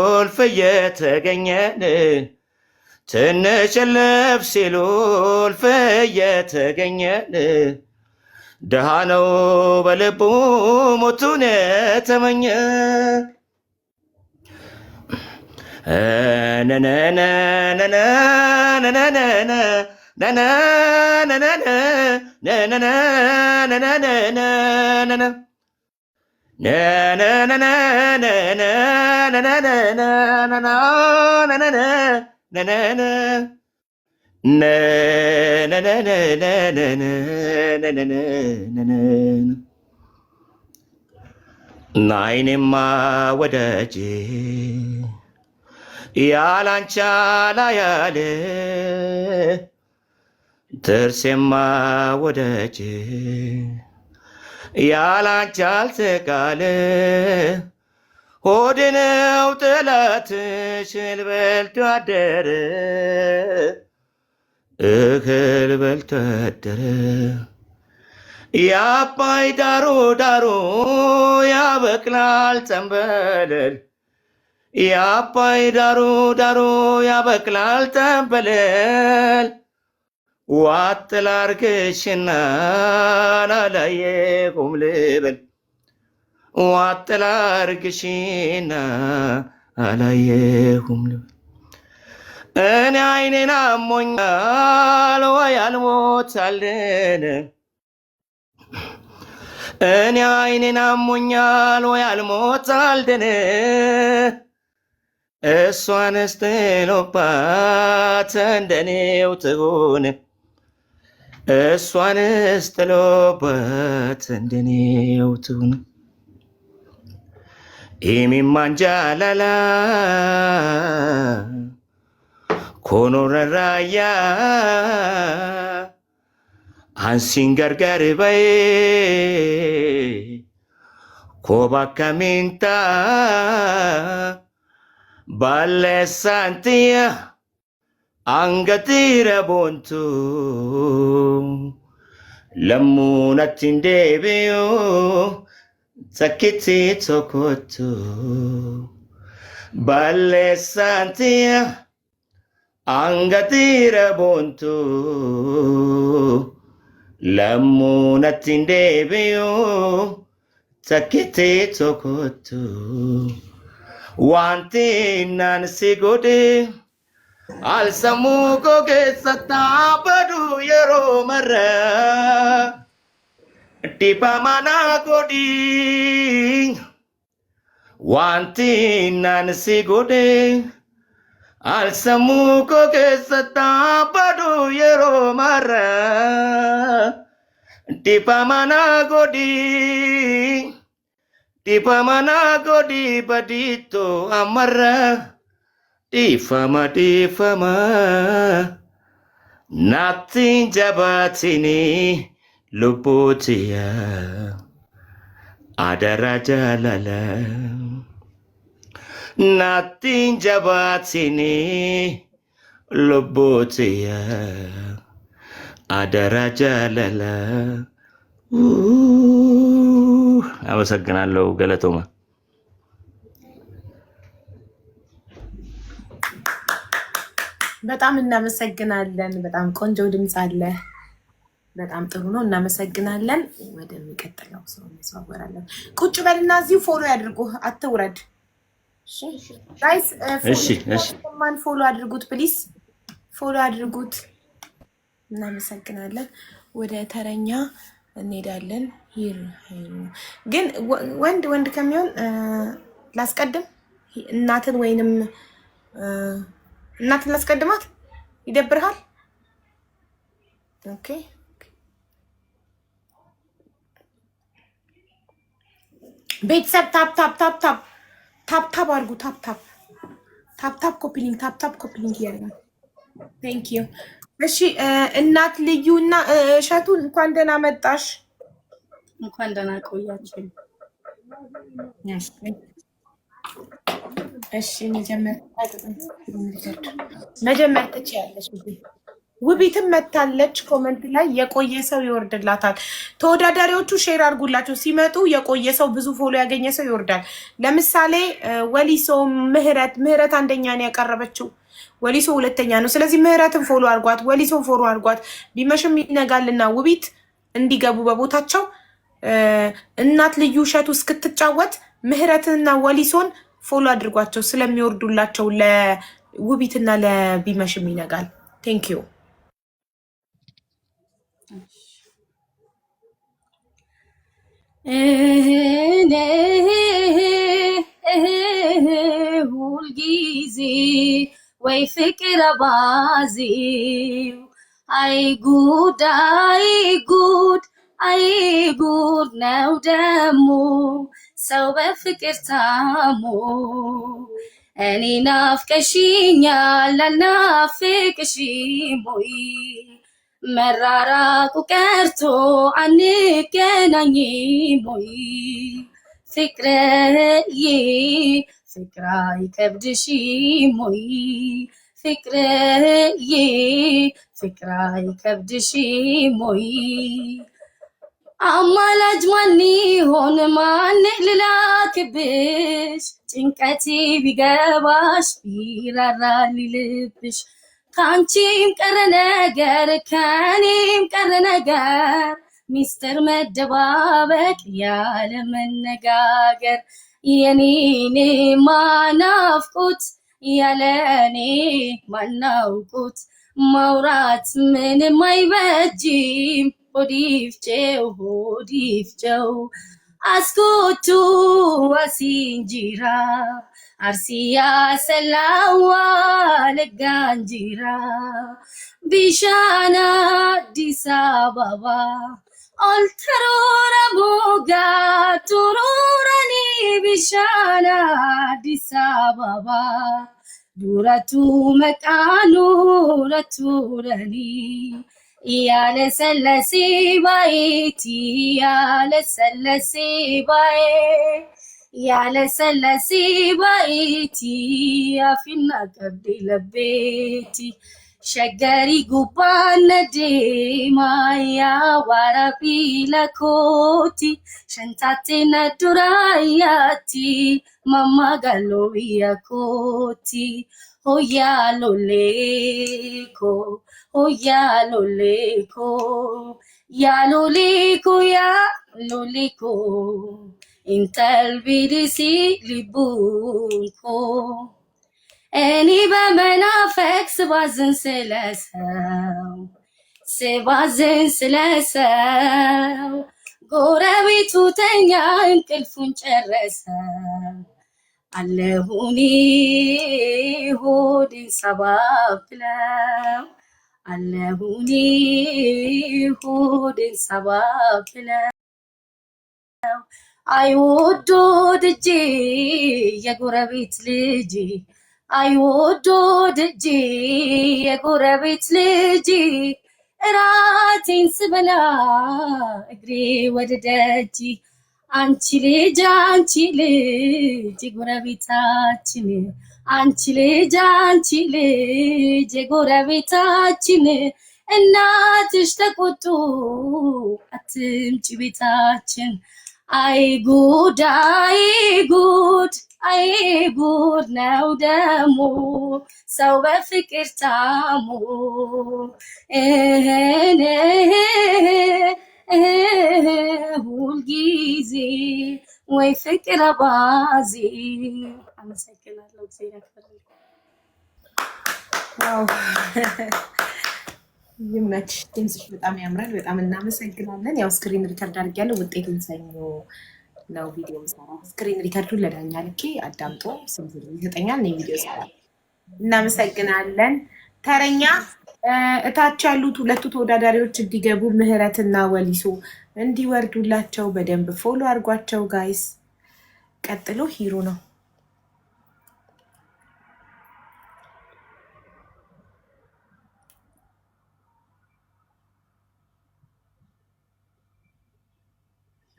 ቁልፍ እየተገኘን ትንሽ እልፍ ሲሉ እልፍ እየተገኘን ድሃ ነው በልቡ ሞቱን የተመኘ ናይኔማ ወዳጄ ያላንቻ ላያለ ጥርሴማ ወዳጄ ያላንቻ አልተቃለ ሆዴ ነው ጠላትሽ እህል በልቶ አደረ እህል በልቶ አደረ የአባይ ዳሩ ዳሩ ያበቅላል ጠንበለል የአባይ ዳሩ ዳሩ ያበቅላል ጠንበለል ዋጥ ላርግሽና አላየሁም ልበል ዋጥ ላርግሽና አላየሁም ልበል እኔ አይኔን አሞኛል ወይ አልሞት አልደነ እኔ አይኔን አሞኛል ወይ አልሞት አልደነ እሷንስ ጥሎባት እንደኔው ትሁን እሷንስ ጥሎባት እንደኔው ትሁን ኢሚማንጃላላ ኮኖረራያ አንሲን ገርገር በይ ኮባከሚንታ ባለሳንቲያ አንገቲረ ቦንቱ ለሙነትን ዴቢዩ ሰኪቲ ቶኮቱ ባለሳንቲያ አንገቲረ ቦንቱ ለሙነትን ዴቢዩ ሰኪቲ ቶኮቱ wanti nansi gode al samu ko ke satta badu yero mara tipa mana godi wanti nansi gode al samu ko ke satta badu yero mara tipa mana godi di pamana godi badito amara di fama nothing jabatini luputia adara jalala nothing jabatini luputia adara jalala አመሰግናለሁ ገለቶማ በጣም እናመሰግናለን በጣም ቆንጆ ድምጽ አለ በጣም ጥሩ ነው እናመሰግናለን ወደሚቀጥለው ሰው እንሰዋወራለን ቁጭ በልና እዚሁ ፎሎ ያድርጉ አትውረድ እሺ ጋይስ እሺ ማን ፎሎ አድርጉት ፕሊዝ ፎሎ አድርጉት እናመሰግናለን ወደ ተረኛ እንሄዳለን ግን ወንድ ከሚሆን ላስቀድም እናትን ወይንም እናትን ላስቀድማት ይደብርሃል ኦኬ ቤተሰብ ታፕ አድርጉ ታፕ ኮፒ ሊንክ ያለ ቴንክ ዩ እሺ እናት ልዩና እሸቱ እንኳን ደህና መጣሽ እንኳን ደህና ቆያችሁ እሺ መጀመር ትችያለሽ ውቢትም መታለች። ኮመንት ላይ የቆየ ሰው ይወርድላታል። ተወዳዳሪዎቹ ሼር አድርጉላቸው። ሲመጡ የቆየ ሰው ብዙ ፎሎ ያገኘ ሰው ይወርዳል። ለምሳሌ ወሊሶ ምህረት አንደኛ ነው ያቀረበችው፣ ወሊሶ ሁለተኛ ነው። ስለዚህ ምህረትን ፎሎ አድርጓት፣ ወሊሶን ፎሎ አድርጓት። ቢመሽም ይነጋልና ውቢት እንዲገቡ በቦታቸው እናት ልዩ እሸቱ እስክትጫወት ምህረትንና ወሊሶን ፎሎ አድርጓቸው ስለሚወርዱላቸው ለውቢትና ለቢመሽም ይነጋል። ቴንክ ዩ ሁልጊዜ ወይ ፍቅር አባዜው አይ ጉድ አይ ጉድ አይ ጉድ ነው ደሞ ሰው በፍቅር ታሞ እኔ ናፍቀሽኛል አልናፍቅሽም ወይ መራራቁ ቀርቶ አንገናኝም ወይ ፍቅርዬ ፍቅር አይከብድሽም ወይ ፍቅርዬ ፍቅር አይከብድሽም ወይ አማላጅ ማን ይሆን ማን ልላክብሽ ጭንቀቴ ቢገባሽ ቢራራል ልብሽ ካንቺም ቀረ ነገር ከኔም ቀረ ነገር ሚስጥር መደባበቅ ያለ መነጋገር የኔኔ ማናፍቁት ያለኔ ማናውቁት ማውራት ምንም አይበጅም ሆዲፍጨው አስኮቱ አሲንጂራ አርሲያ ሰላዋ ለጋንጂራ ቢሻና አዲስ አበባ ኦልተሮራ ቦጋ ቱሩረኒ ቢሻና አዲስ አበባ ዱረቱ መቃኑ ረቱረኒ ያለ ሰለሲ ባይቲ ያለ ሰለሲ ባይ ያለ ሰለሲ ባይቲ አፊና ቀብዲ ለቤቲ ሸገሪ ጉባነ ዴማያ ዋራቢ ለኮቲ ሸንታቴነ ዱራያቲ ማማጋሎ ያኮቲ ሆያ ሎሌኮ ሆያ ሎሌኮ ያሎሌኮ ያሎሌኮ ኢንተል ቢዲሲ ሊቡንኮ እኔ በመናፈቅ ስባዝን ስለሰው ጎረቤቱ ተኛ እንቅልፉን ጨረሰ አለሁኒ ሆዴን ሰባብለው አለሁኒ ሆዴን ሰባብለው አይወዶ ደጄ የጎረቤት ልጅ አይወዶ ደጄ የጎረቤት ልጅ እራቴን ስበላ እግሬ ወደ ደጅ አንቺ ልጅ የጎረቤታችን አንቺ ልጅ የጎረቤታችን እናትሽ ተቆጡ አትምጪ ቤታችን አይ ጉድ አይ ጉድ አይ ጉድ ነው ደሞ ሰው በፍቅር ታሞ ሁልጊዜ ወይ ፍቅር አባዜ አመሰግናለሁ። ይመች ድምፅሽ በጣም ያምራል። በጣም እናመሰግናለን። ያው ስክሪን ሪከርድ አድርጊያለሁ። ውጤቱን ሰኞ ነው ቪዲዮ የምሰራው። ስክሪን ሪከርዱን ለዳኛ ልኬ አዳምጦ ስም ይሰጠኛል። ነው ቪዲዮ ሰራው። እናመሰግናለን። ተረኛ እታች ያሉት ሁለቱ ተወዳዳሪዎች እንዲገቡ ምህረትና ወሊሶ እንዲወርዱላቸው በደንብ ፎሎ አድርጓቸው ጋይስ። ቀጥሎ ሂሩ ነው።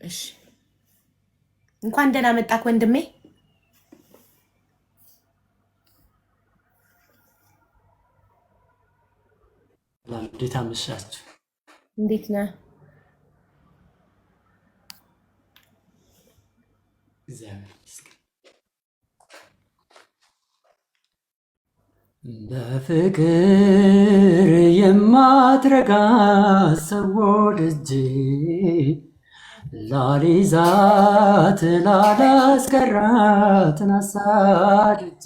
እሺ እንኳን ደህና መጣክ ወንድሜ። እንዴት አመሻችሁ? እንዴት ነህ? እግዚአብሔር ይመስገን። በፍቅር የማትረጋ ሰው ወድጄ ላሊዛት ላላስቀራት አሳድጄ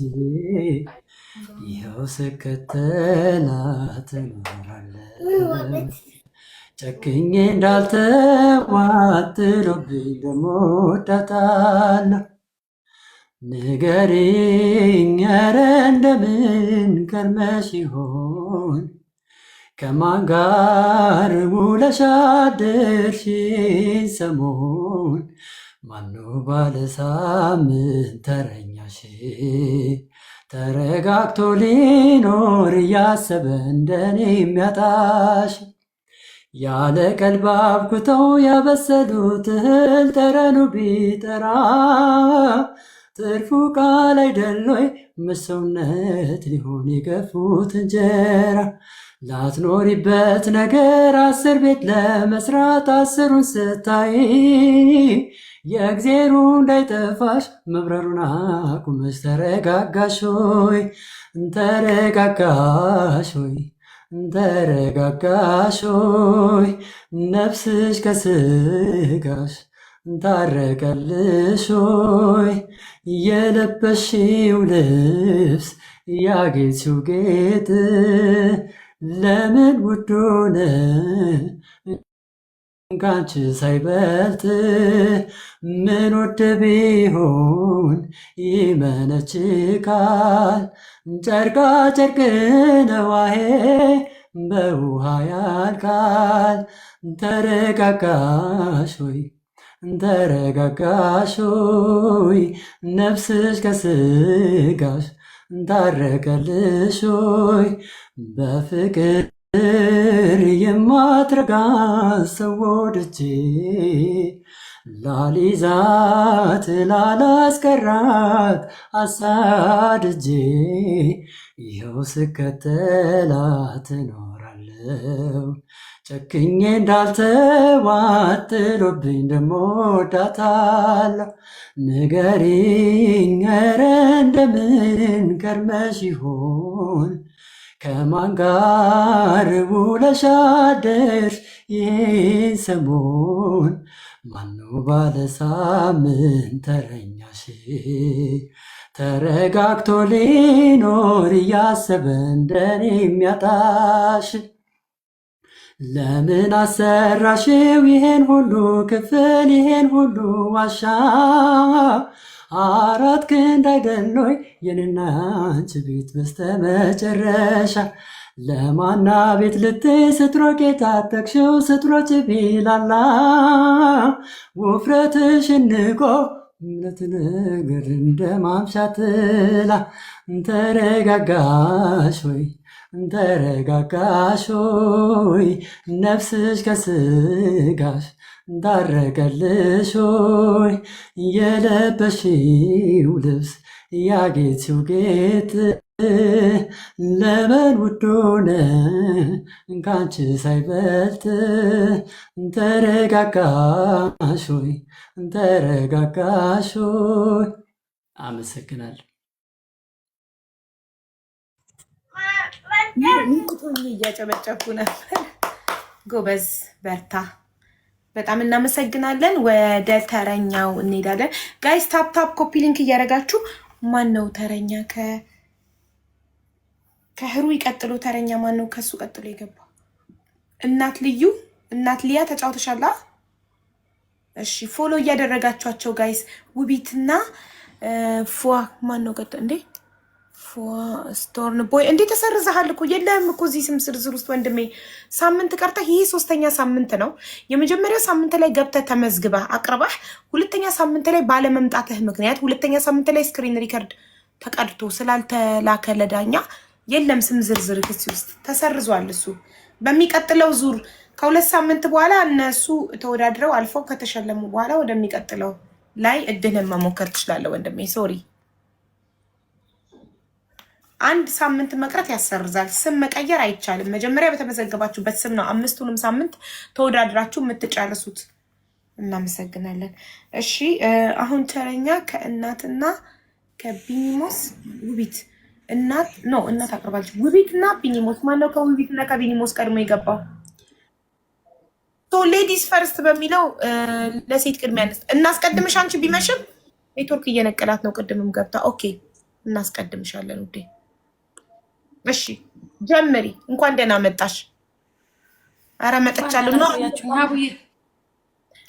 ይኸው ስከተላት እኖራለሁ። ጨክኜ እንዳልተዋት ጥሎብኝ ደሞ ወዳታለሁ። ንገሪኝ ኧረ እንደምን ከርመሽ ይሆን? ከማን ጋር ውለሽ አደርሽ ሰሞን? ማነው ባለ ሳምንት ተረኛሽ? ተረጋግቶ ሊኖር እያሰበ እንደኔ የሚያጣሽ? ያለ ቀልብ አብኩተው ያበሰሉት እህል ጠረኑ ቢጠራ ትርፉ ቃል አይደሎይ መሰውነት ሊሆን የገፉት እንጀራ? ላትኖሪበት ነገር 10 ቤት ለመስራት 10ሩን ስታይ የእግዜሩ እንዳይጠፋሽ መብረሩን አቁመሽ ተረጋጋሽ ሆይ ተረጋጋሽ ሆይ ተረጋጋሽ ሆይ ነፍስሽ ከስጋሽ ታረቀልሽ ሆይ የለበሽው ልብስ ያጌጥሽው ጌጥ ለምን ውድ ሆነ ካንቺ ሳይበልጥ? ምን ወደ ቢሆን ይመነችካል? ጨርቃ ጨርቅ ነዋሄ በውሃ ያልቃል። ተረጋጋሽ ሆይ ተረጋጋሽ ሆይ ነፍስሽ ከስጋሽ ታረቀልሽ ሆይ በፍቅር የማትረጋ ሰው ወድጄ ላሊዛት ላላስቀራት አሳድጄ ይኸው ስከተላት እኖራለሁ። ጨክኜ እንዳልተዋት ጥሎብኝ ደሞ ወዳታለሁ። ንገሪኝ ኧረ እንደምን ከርመሽ ይሆን? ከማን ጋር ውለሽ አደርሽ ይህን ሰሞን? ማነው ባለ ሳምንት ተረኛሽ? ተረጋግቶ ሊኖር እያሰበ እንደኔ የሚያጣሽ? ለምን አሰራሽው ይሄን ሁሉ ክፍል ይሄን ሁሉ ዋሻ? 4 ክንድ አይደሎይ የኔና አንቺ ቤት በስተመጨረሻ? ለማና ቤት ልትይ ስትሮጪ የታጠቅሽው ስትሮጪ ቢላላ ውፍረትሽን ንቆ እምነት ነገር እንደማምሻትላ ተረጋጋሽ ሆይ ተረጋጋሽ ሆይ ነፍስሽ ከስጋሽ ታረቀልሽ ሆይ የለበሽው ልብስ ያጌጥሽው ጌጥ ለምን ውድ ሆነ ካንቺ ሳይበልጥ? ተረጋጋሽ ሆይ ተረጋጋሽ ሆይ። አመሰግናለሁ። ንቁቶኝ እያጨበጨብኩ ነበር። ጎበዝ በርታ። በጣም እናመሰግናለን። ወደ ተረኛው እንሄዳለን። ጋይስ ታፕ ታፕ ኮፒ ሊንክ እያደረጋችሁ ማን ነው ተረኛ? ከህሩ ቀጥሎ ተረኛ ማን ነው? ከሱ ቀጥሎ የገባው እናት ልዩ እናት ሊያ ተጫውተሻላ? እሺ ፎሎ እያደረጋችኋቸው ጋይስ። ውቢትና ፏ ማን ነው ቀጥሎ እንዴ? ስቶርን ቦይ እንዴ ተሰርዘሃል እኮ የለህም እኮ እዚህ ስም ዝርዝር ውስጥ ወንድሜ። ሳምንት ቀርተህ ይሄ 3ኛ ሳምንት ነው። የመጀመሪያው ሳምንት ላይ ገብተህ ተመዝግበህ አቅርባህ 2ኛ ሳምንት ላይ ባለመምጣትህ ምክንያት 2ኛ ሳምንት ላይ ስክሪን ሪከርድ ተቀድቶ ስላልተላከ ለዳኛ የለም ስም ዝርዝር እዚህ ውስጥ ተሰርዟል። እሱ በሚቀጥለው ዙር ከ2 ሳምንት በኋላ እነሱ ተወዳድረው አልፈው ከተሸለሙ በኋላ ወደሚቀጥለው ላይ እድልን መሞከር ትችላለህ ወንድሜ። ሶሪ አንድ ሳምንት መቅረት ያሰርዛል። ስም መቀየር አይቻልም። መጀመሪያ በተመዘገባችሁበት ስም ነው 5ቱንም ሳምንት ተወዳድራችሁ የምትጨርሱት። እናመሰግናለን። እሺ አሁን ተረኛ ከእናትና ከቢኒሞስ ውቢት እናት አቅርባለች። ውቢትና ቢኒሞስ ማነው? ከውቢትና ከቢኒሞስ ቀድሞ የገባው? ሌዲስ ፈርስት በሚለው ለሴት ቅድሚያ እናስቀድምሽ። አንቺ ቢመሽም ኔትወርክ እየነቀላት ነው። ቅድምም ገብታ ኦኬ፣ እናስቀድምሻለን ውዴ። እሺ ጀምሪ። እንኳን ደህና መጣሽ። አረ መጥቻለሁ ነው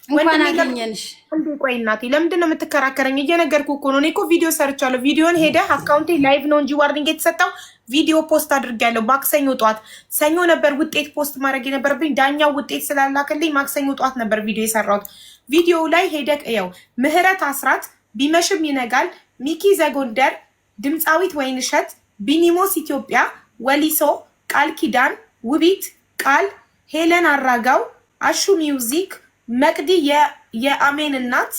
እንኳን አገኘንሽ። እንዴ ቆይ እናቴ ለምንድን ነው የምትከራከረኝ? እየነገርኩ እኮ ነው። እኔ እኮ ቪዲዮ ሰርቻለሁ። ቪዲዮን ሄደህ አካውንቴ ላይቭ ነው እንጂ ዋርኒንግ የተሰጠው ቪዲዮ ፖስት አድርጌያለሁ። ማክሰኞ ጧት፣ ሰኞ ነበር ውጤት ፖስት ማድረግ የነበረብኝ። ዳኛው ውጤት ስላላክልኝ ማክሰኞ ጧት ነበር ቪዲዮ የሰራሁት። ቪዲዮው ላይ ሄደህ ያው ምህረት አስራት፣ ቢመሽም ይነጋል፣ ሚኪ ዘጎንደር፣ ድምፃዊት ወይንሸት፣ ቢኒሞስ ኢትዮጵያ፣ ወሊሶ፣ ቃል ኪዳን፣ ውቢት ቃል፣ ሄለን አራጋው፣ አሹ ሚውዚክ፣ መቅዲ የአሜን እናት፣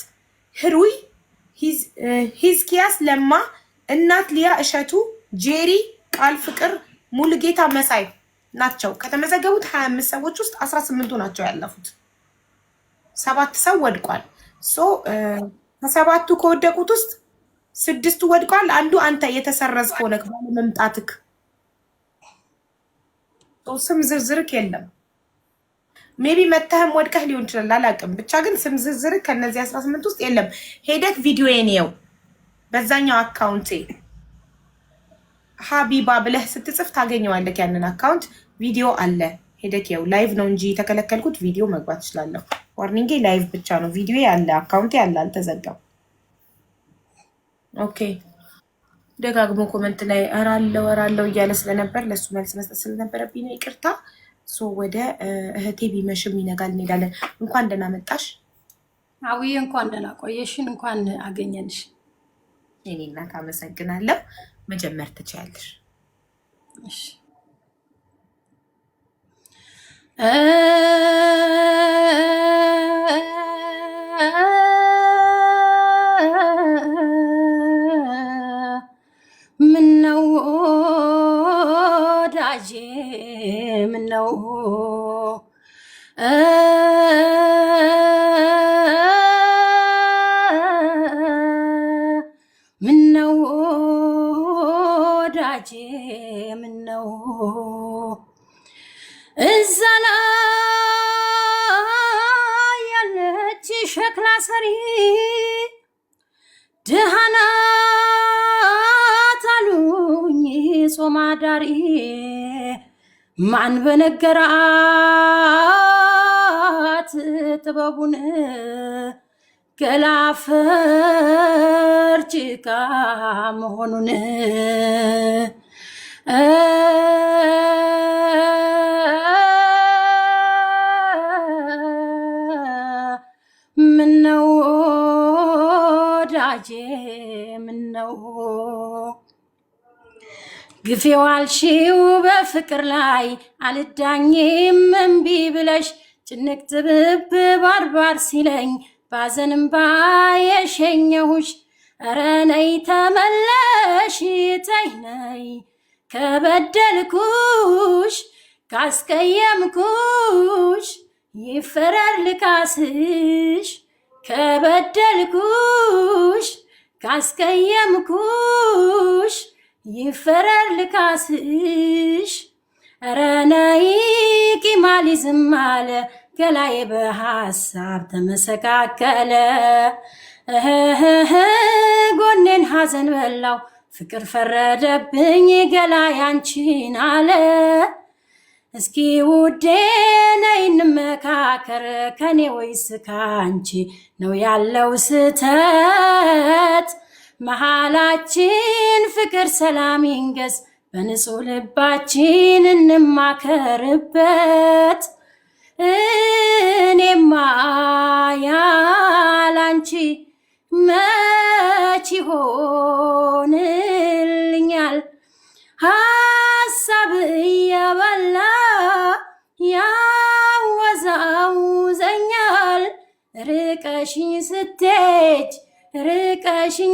ህሩይ ሂዝኪያስ ለማ፣ እናት ሊያ እሸቱ፣ ጄሪ ቃል ፍቅር፣ ሙሉጌታ መሳይ ናቸው። ከተመዘገቡት 25 ሰዎች ውስጥ 18ቱ ናቸው ያለፉት። 7 ሰው ወድቋል። ከ7ቱ ከወደቁት ውስጥ 6ቱ ወድቋል። አንዱ አንተ የተሰረዝክ ሆነክ ባለመምጣትክ ስም ዝርዝርክ የለም። ሜቢ መተህም ወድቀህ ሊሆን ይችላል፣ አላውቅም። ብቻ ግን ስም ዝርዝርክ ከነዚህ 18 ውስጥ የለም። ሄደክ ቪዲዮዬን የው በዛኛው አካውንቴ ሀቢባ ብለህ ስትጽፍ ታገኘዋለህ። ያንን አካውንት ቪዲዮ አለ። ሄደክ የው ላይቭ ነው እንጂ የተከለከልኩት ቪዲዮ መግባት እችላለሁ። ዋርኒንጌ ላይቭ ብቻ ነው። ቪዲዮ ያለ አካውንቴ ያለ አልተዘጋም። ኦኬ ደጋግሞ ኮመንት ላይ እራለው እያለ ስለነበር ለሱ መልስ መስጠት ስለነበረብኝ ነው። ይቅርታ። ወደ እህቴ ቢመሽም ይነጋል እንሄዳለን። እንኳን ደህና መጣሽ አውዬ። እንኳን ደህና ቆየሽን። እንኳን አገኘንሽ። የኔ እናት አመሰግናለሁ። መጀመር ትችያለሽ። እሺ ምነው ወዳጄ ምነው ምነው ወዳጄ ምነው እዛ ላይ ያለች ሸክላ ሰሪ ድሃ ናት አሉኝ ጾም አዳሪ ማን በነገራት ጥበቡን ገላፈር ጭቃ መሆኑን ምነው ወዳጄ ምነው ግፍ የዋልሽው በፍቅር ላይ አልዳኝም እምቢ ብለሽ ጭንቅ ጥብብ ባርባር ሲለኝ ባዘንም ባየሸኘሁሽ ኧረ ነይ ተመለሽ ተይ ነይ ከበደልኩሽ ካስቀየምኩሽ ይፈረር ልካስሽ ከበደልኩሽ ካስቀየምኩሽ ይፈረር ልካስሽ ኧረ ነይ ቂማሊዝም አለ ገላዬ በሐሳብ ተመሰቃቀለ ጎኔን ሐዘን በላው ፍቅር ፈረደብኝ ገላዬ አንቺን አለ እስኪ ውዴ ነይ እንመካከር ከኔ ወይስ ካንቺ ነው ያለው ስተት መሃላችን ፍቅር ሰላም ይንገስ በንጹህ ልባችን እንማከርበት እኔማ ያላንቺ መች ይሆንልኛል ሀሳብ እየበላ ያወዛውዘኛል ርቀሽኝ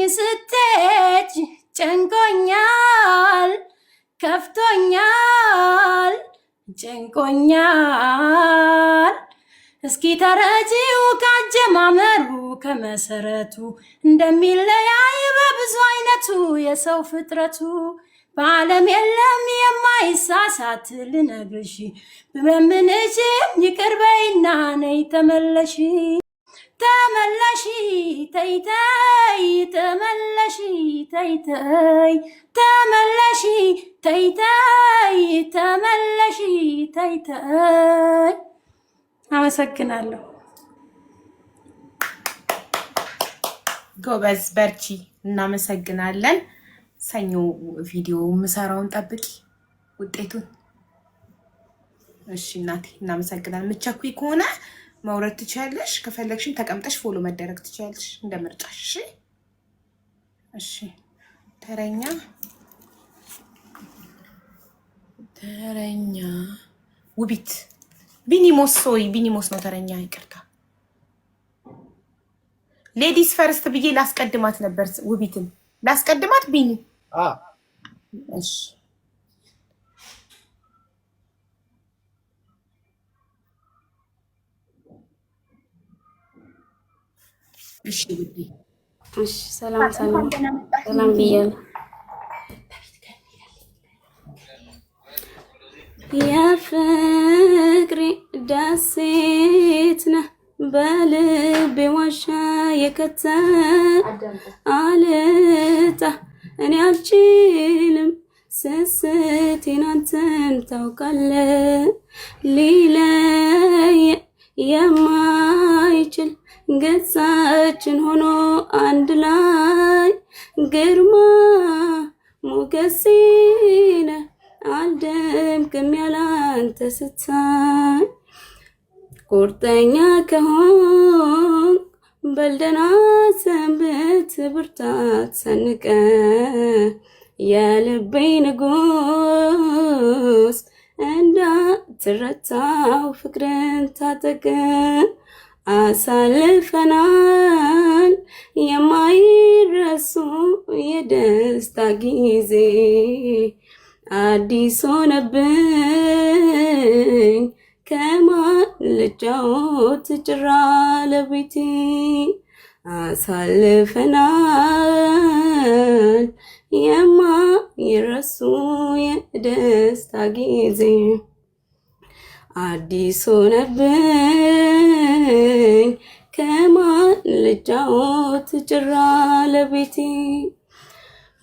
ስትሄጂ ጨንቆኛል ከፍቶኛል ጨንቆኛል እስኪ ተረጂው ካጀማመሩ ከመሰረቱ እንደሚለያይ በብዙ አይነቱ የሰው ፍጥረቱ በዓለም የለም የማይሳሳት ልነግርሽ ብለምንሽ ይቅር በይና ነይ ተመለሺ ተመለሺ ተይ ተይ ተመለሺ ተይ ተይ ተመለሺ ተይ ተይ ተመለሺ ተይ ተይ አመሰግናለሁ ጎበዝ በርቺ እናመሰግናለን ሰኞ ቪዲዮ ምሰራውን ጠብቂ ውጤቱን እሺ እናቴ እናመሰግናለን ምቻኩይ ከሆነ ማውረድ ትችያለሽ ከፈለግሽም ተቀምጠሽ ፎሎ መደረግ ትችያለሽ እንደምርጫሽ እሺ እሺ ተረኛ ውቢት ቢኒሞስ ነው ተረኛ ይቅርታ ሌዲስ ፈርስት ብዬ ላስቀድማት ነበር ውቢትን ላስቀድማት ቢኒ እሺ እሺ ውዴ እሺ ሰላም ብያለሁ የፍቅሬ ደሴት ነህ በልቤ ዋሻ አልጣ እኔ አልችልም ስስቴን አንተን ታውቃለህ ሊለይ የማይችል ገጻችን ሆኖ አንድ ላይ ግርማ ሞገሴነ አልደምቅም ያላንተ ስታይ ቁርጠኛ ከሆን በልደና ሰንብት ብርታት ሰንቀ የልቤ ንጉስ እንዳትረታው ፍቅርን ታጠቅ አሳልፈናል የማይረሱ የደስታ ጊዜ አዲስ ሆነብኝ ከማን ልጫወት ጭራ ለቤቴ አሳልፈናል የማይረሱ የደስታ ጊዜ አዲስ ሆነብኝ ከማን ልጫወት ጭራ ለቤቴ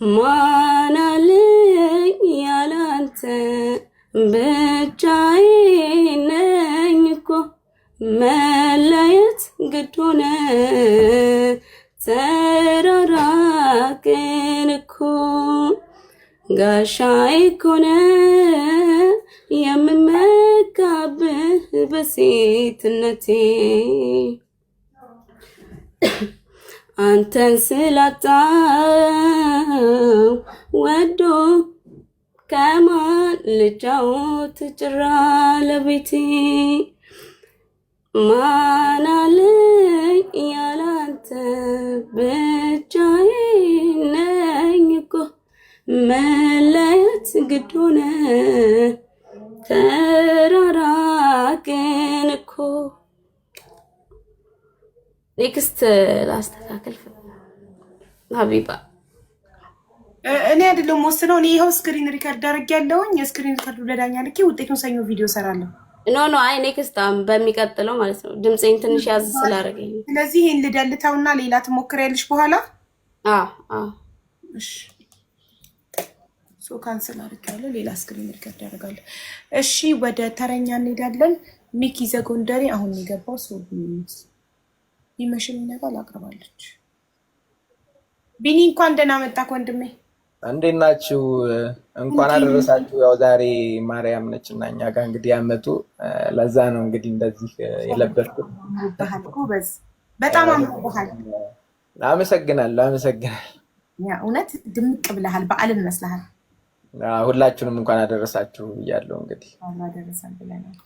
ማን አለኝ ያላንተ ብቻዬን ነኝ እኮ መለየት ግድ ሆነ ተራራቅን እኮ ጋሻዬ እኮ ነህ የምመካብህ በሴትነቴ አንተን ስላጣው ወዶ ከማን ልጫወት ጭራ ለቤቴ ማን አለኝ ያላንተ ብቻዬን ነኝ እኮ መለየት ግድ ሆነ ተራራቅን እኮ ኔክስት ላስተካክል ሀቢባ እኔ አይደለም ወስነው እኔ ይሄው ስክሪን ሪከርድ አድርጌያለሁኝ የስክሪን ሪከርድ ለዳኛ ልኬ ውጤቱን ሰኞ ቪዲዮ ሰራለሁ ኖ አይ ኔክስት በሚቀጥለው ማለት ነው ድምጼን ትንሽ ያዝ ስላደረገኝ ስለዚህ ይሄን ልደልታውና ሌላ ትሞክሪያለሽ በኋላ እሺ ሶ ካንሰል አድርጋለሁ ሌላ ስክሪን ሪከርድ አደርጋለሁ እሺ ወደ ተረኛ እንሄዳለን ሚኪ ዘጎንደሬ አሁን የገባው ሰው ይመሽል ነገር አቅርባለች ቢኒ እንኳን ደህና መጣክ ወንድሜ እንዴት ናችሁ እንኳን አደረሳችሁ ያው ዛሬ ማርያም ነችና እኛ ጋር እንግዲህ ያመጡ ለዛ ነው እንግዲህ እንደዚህ የለበስኩት ጎበዝ በጣም አምሮብሃል አመሰግናለሁ ያ እውነት ድምቅ ብለሃል በዓልን መስለሃል ሁላችሁንም እንኳን አደረሳችሁ ብያለሁ እንግዲህ አደረሰን ብለናል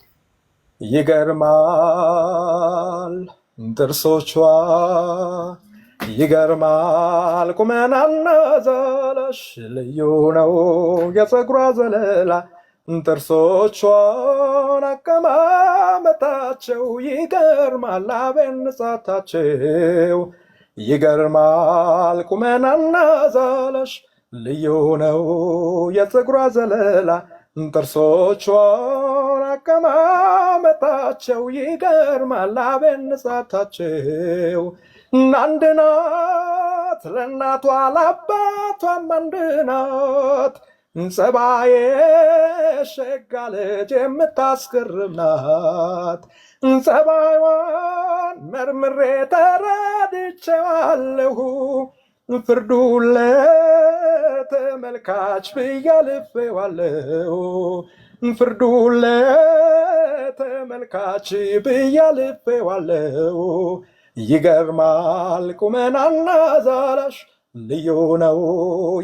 ይገርማል ጥርሶቿ ይገርማል ቁመናና ዘለሽ ልዩ ነው የፀጉሯ ዘለላ ጥርሶቿን አቀማመጣቸው ይገርማል አቤን ንጻታቸው ይገርማል ቁመናና ዘለሽ ልዩ ነው የፀጉሯ ዘለላ ጥርሶቿን አቀማመጣቸው ይገርማል አቤን ንጻታቸው አንድ ናት ለእናቷ ለአባቷም አንድ ናት ጸባዬ ሸጋ ልጅ የምታስገርም ናት ጸባይዋን መርምሬ ተረድቼዋለሁ ፍርዱን ለተመልካች ብዬ አልፌዋለሁ ፍርዱን ለተመልካች ብዬ አልፌዋለሁ ይገርማል ቁመናና ዘለላሽ ልዩ ነው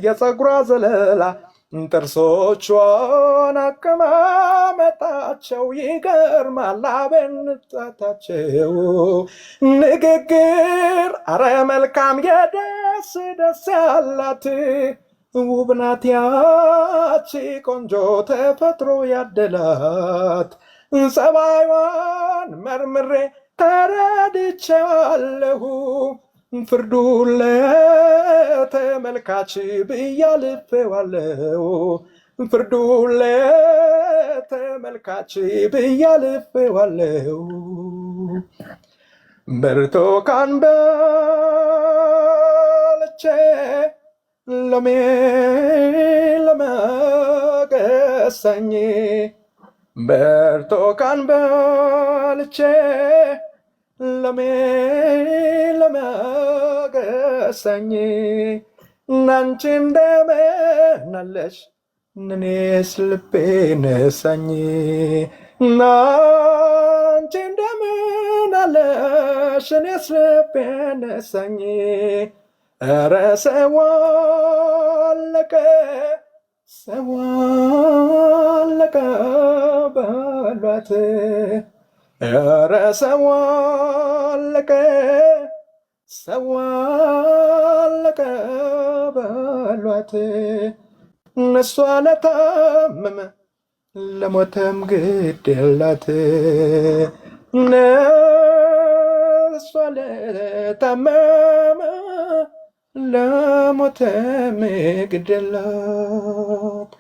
የፀጉሯ ዘለላ ጥርሶቿን አቀማመጣቸው ይገርማል አቤን ንጻታቸው ንግግር አረ መልካም የደስ ደስ ያላት ውብ ናት ያቺ ቆንጆ ተፈጥሮ ያደላት ጸባይዋን መርምሬ ተረድቼዋለሁ ፍርዱን ለተመልካች ብዬ አልፌዋለሁ ፍርዱን ለተመልካች ብዬ አልፌዋለሁ ብርቱካን በልቼ ሎሚ ለመገሰኝ ብርቱካን በልቼ ሎሚ ለመገሰኝ ናንቺ እንደምን አለሽ እኔስ ልቤ ነሳኝ ናንቺ እንደምን አለሽ እኔስ ልቤ ነሳኝ ኧረ ሰው አለቀ በሏት ኧረ ሰው አለቀ በሏት እነሷ ለታመመ ለሞተም ግድ የላት እነሷ ለታመመ ለሞተም ግድ የላት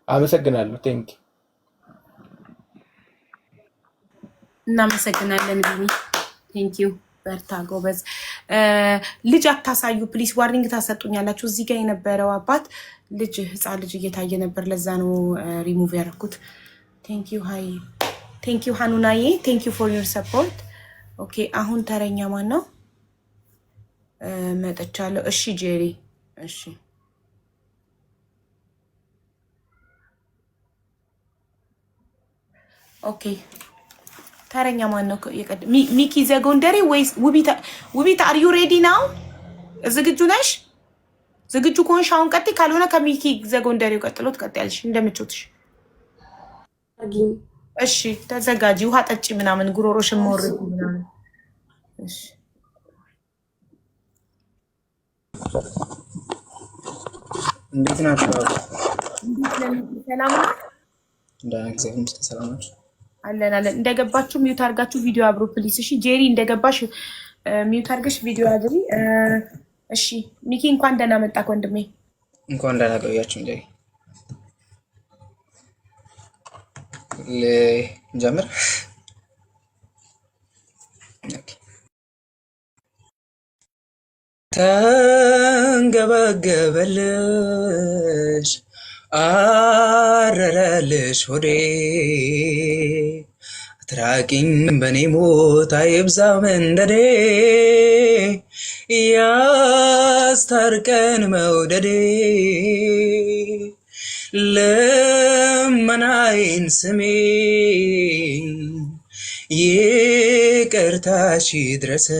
አመሰግናለሁ። ቴንክ እናመሰግናለን ቢኒ ቴንክ ዩ በርታ ጎበዝ ልጅ አታሳዩ ፕሊስ ዋርኒንግ ታሰጡኛላችሁ እዚህ ጋር የነበረው አባት ልጅ ህፃን ልጅ እየታየ ነበር ለዛ ነው ሪሙቭ ያደረኩት ቴንክ ዩ ሃይ ቴንክ ዩ ሃኑናዬ ቴንክ ዩ ፎር ዩር ሰፖርት ኦኬ አሁን ተረኛ ማን ነው መጥቻለሁ እሺ ጄሪ እሺ ኦኬ ተረኛ ማን ነው ሚኪ ዘጎንደሬ ወይስ ውቢታ አር ዩ ሬዲ ናው ዝግጁ ነሽ ዝግጁ ከሆንሽ አሁን ቀጥይ ካልሆነ ከሚኪ ዘጎንደሬው ቀጥሎት ቀጥያለሽ እንደምትጮትሽ እሺ ተዘጋጂ ውሃ ጠጪ ምናምን ጉሮሮሽን ሞርድ ምናምን እሺ እንዴት ናችሁ? ሰላም ነው እንደናንተ ሰላም ናችሁ? አለን እንደገባችሁ ሚውት አድርጋችሁ ቪዲዮ አብሮ ፕሊስ እሺ ጄሪ እንደገባሽ ሚውት አድርገሽ ቪዲዮ አድሪ እሺ ሚኪ እንኳን ደህና መጣክ ወንድሜ እንኳን ደህና ቆያችሁ እንዴ ጀምር ተንገበገበልሽ አረረልሽ ሆዴ አትራቂኝ በኔ ሞት አይብዛ መንደዴ ያስታርቀን መውደዴ ልመናዬን ስሜ ይቅርታሽ ይድረሰኝ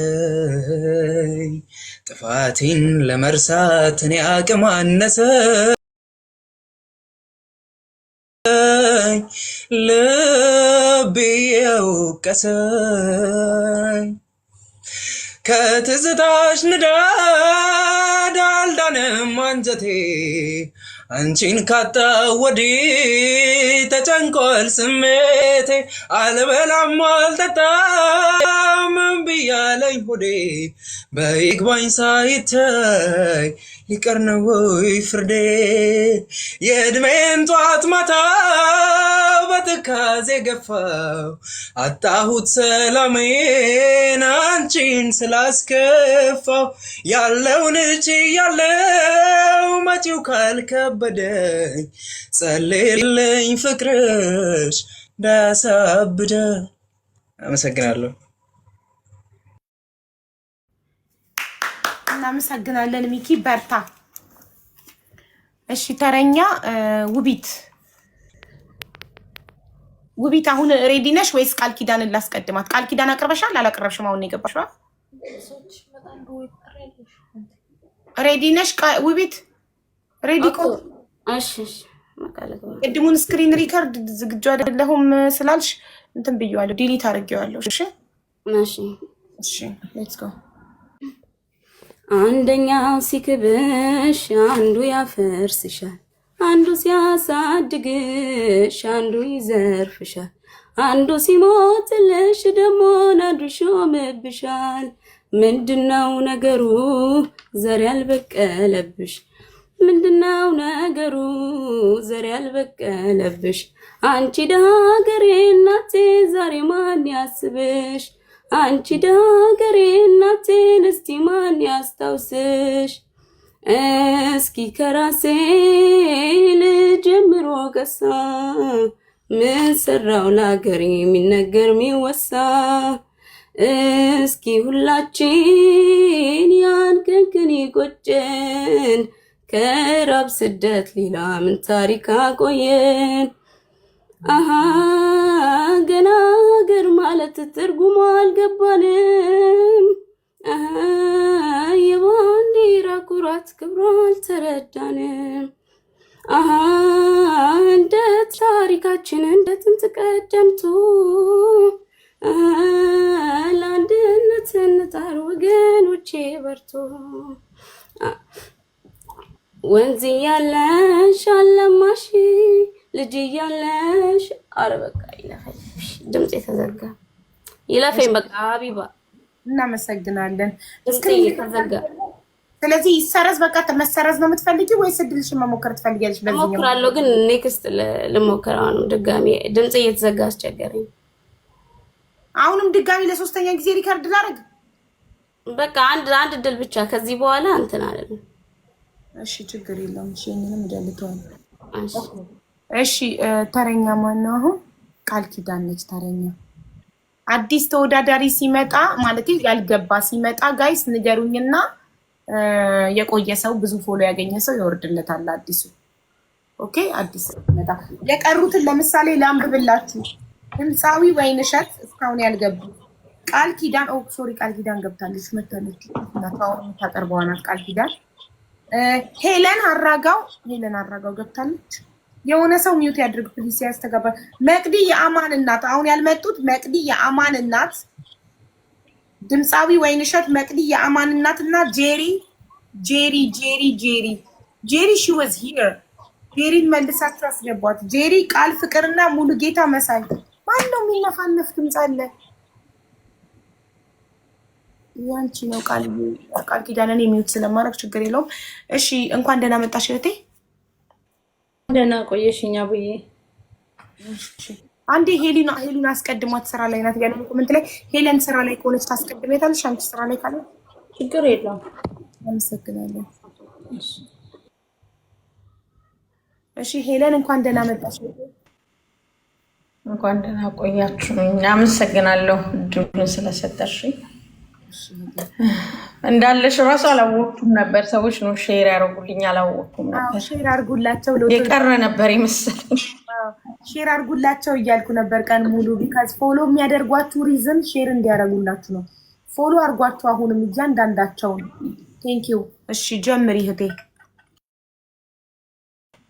ጥፋቴን ለመርሳት እኔ አቅም አነሰ ልቤ የወቀሰኝ ከትዝታሽ ንዳድ አልዳነም አንጀቴ አንቺን ካጣሁ ወዲህ ተጨንቋል ስሜቴ አልበላም አልጠጣም እምቢ አለኝ ሆዴ በይግባኝ ሳይታይ ሊቀር ነው ወይ ፍርዴ የዕድሜን ጧት ማታ በትካዜ ገፋው አጣሁት ሰላሜን አንቺን ስላስከፋው ያለውን እቺ ያለው መጪው ካልከበደኝ ጸልይልኝ ፍቅርሽ እንዳያሳብደኝ። አመሰግናለሁ። እናመሰግናለን ሚኪ በርታ። እሺ ተረኛ ውቢት አሁን ሬዲ ነሽ ወይስ ቃል ኪዳንን ላስቀድማት? ቃል ኪዳን አቅርበሻል አላቀረብሽም? አሁን የገባሽው ሬዲ ነሽ ውቢት? ሬዲ ኮ እሺ ቅድሙን ስክሪን ሪከርድ ዝግጁ አይደለሁም ስላልሽ እንትን ብየዋለሁ፣ ዲሊት አድርጌዋለሁ። እሺ እሺ ሌትስ ጎ። አንደኛው ሲክብሽ አንዱ ያፈርስሻል፣ አንዱ ሲያሳድግሽ አንዱ ይዘርፍሻል፣ አንዱ ሲሞትልሽ ደግሞ አንዱ ሾምብሻል። ምንድነው ነገሩ ዘር ያልበቀለብሽ? ምንድነው ነገሩ ዘር ያልበቀለብሽ? አንቺ ደሃ ሀገሬ እናቴ ዛሬ ማን ያስብሽ? አንቺ ደሃ ሀገሬ እናቴን እስቲ ማን ያስታውስሽ? እስኪ ከራሴ ልጀምሮ ገሳ ምን ሰራው ለሀገሬ የሚነገር የሚወሳ? እስኪ ሁላችን ያንከንክን ይቆጨን ከራብ ስደት ሌላ ምን ታሪክ አቆየን? አሃ ገና ሀገር ማለት ትርጉሙ አልገባንም። አሃ የባንዲራ ኩራት ክብሯ አልተረዳንም። አሃ እንደ ታሪካችን እንደ ጥንት ቀደምቱ ለአንድነት እንጣር ወገኖቼ በርቱ። ወንዝ እያለሽ አለማሽ ልጅ እያለሽ ኧረ በቃ ይለፈሽ። ድምጽ የተዘጋ ይለፈኝ በቃ ሀቢባ እናመሰግናለን። ስክሪን የተዘጋ ስለዚህ ይሰረዝ በቃ መሰረዝ ነው የምትፈልጊው ወይስ እድልሽን መሞከር ትፈልጊያለሽ? በዚህኛው እሞክራለሁ ግን ኔክስት ልሞክር። አሁንም ድጋሚ ድምጽ እየተዘጋ አስቸገረኝ። አሁንም ድጋሚ ለሶስተኛ ጊዜ ሪከርድ ላደርግ በቃ አንድ ድል ብቻ ከዚህ በኋላ እንትን አይደለም። እሺ ችግር የለውም። እሺ እኔንም ደልቷል። እሺ ተረኛ ማን ነው አሁን? ቃል ኪዳን ነች ተረኛ። አዲስ ተወዳዳሪ ሲመጣ ማለት ያልገባ ሲመጣ ጋይስ ንገሩኝና የቆየ ሰው ብዙ ፎሎ ያገኘ ሰው ይወርድለታል አዲሱ። ኦኬ አዲስ ሲመጣ የቀሩትን ለምሳሌ ላንብብላችሁ። ድምፃዊ ወይንሸት እስካሁን ያልገቡ ቃል ኪዳን ሶሪ ቃል ኪዳን ገብታለች መታለች እና ታውን ታቀርበዋናት ቃል ኪዳን ሄለን አራጋው ገብታለች። የሆነ ሰው ሚውት ያድርግ ፕሊስ ያስተጋባ። መቅዲ የአማን እናት አሁን ያልመጡት መቅዲ የአማን እናት፣ ድምፃዊ ወይንሸት፣ መቅዲ የአማን እናት እና ጄሪ she was here ጄሪን መልሳችሁ አስገቧት። ጄሪ ቃል ፍቅርና ሙሉ ጌታ መሳይ ማን ነው የሚነፋነፍ ድምፅ አለ? ያንቺ ነው ቃል ኪዳን። እኔ ሚውት ስለማድረግ ችግር የለውም። እሺ እንኳን ደህና መጣሽ እህቴ። ደህና ቆየሽኛ ብዬ አንዴ ሄሊን አስቀድሟት ስራ ላይ ናት ያለው ኮሜንት ላይ ሄለን ስራ ላይ ከሆነች ታስቀድሜታለሽ። አንቺ ስራ ላይ ካለ ችግር የለውም። አመሰግናለሁ። እሺ ሄለን እንኳን ደህና መጣሽ። እንኳን ደህና ቆያችሁ። አመሰግናለሁ እድሉን ስለሰጠሽኝ። እንዳለሽ ራሱ አላወቅኩም ነበር። ሰዎች ነው ሼር ያደርጉልኝ፣ አላወቅኩም ነበር። ሼር አድርጉላቸው የቀረ ነበር ይመስለኝ። ሼር አድርጉላቸው እያልኩ ነበር ቀን ሙሉ። ቢካዝ ፎሎ የሚያደርጓችሁ ሪዝን ሼር እንዲያደርጉላችሁ ነው። ፎሎ አድርጓችሁ አሁንም እያንዳንዳቸው ነው። ቴንክ ዩ። እሺ ጀምሪ እህቴ።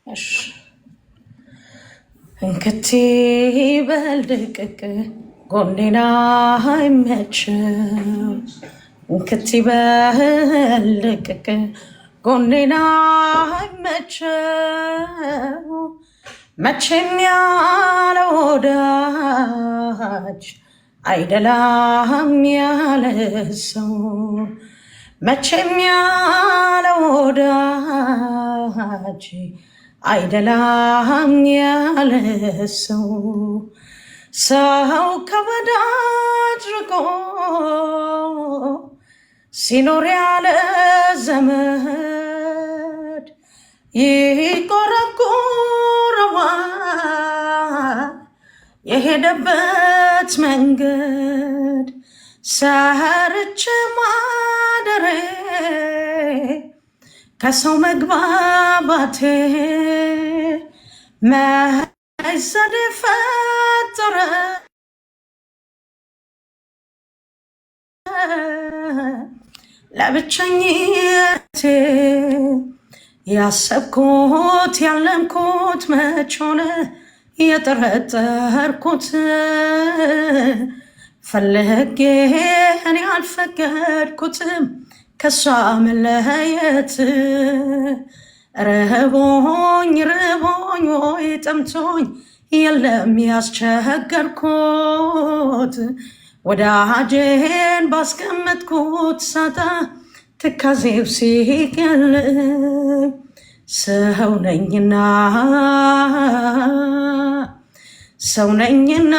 እሺ እንክቴ በልቅቅ ጎኔና አይመችም እንክቴ በልቅቅ ጎኔና አይመችም መቼም ያለ ወዳጅ አይደላም ያለ ሰው መቼም ያለ ወዳጅ አይደላም ያለ ሰው ሰው ከወዳጅ ርቆ ሲኖር ያለ ዘመድ ይቆረቆረዋል የሄደበት መንገድ ሰርቼ ማደሬ ከሰው መግባባቴ መዘዴ ፈጠረ ለብቸኝነቴ ያሰብኩት ያለምኩት መች ሆነ የጠረጠርኩት ፈለጌ እኔ አልፈቀድኩትም ከሷ መለየት ርቦኝ ወይ ጠምቶኝ የለም ያስቸገርኩት ወዳጄን ባስቀመጥኩት ሳጣ ትካዜው ሲገል ሰው ነኝና ሰው ነኝና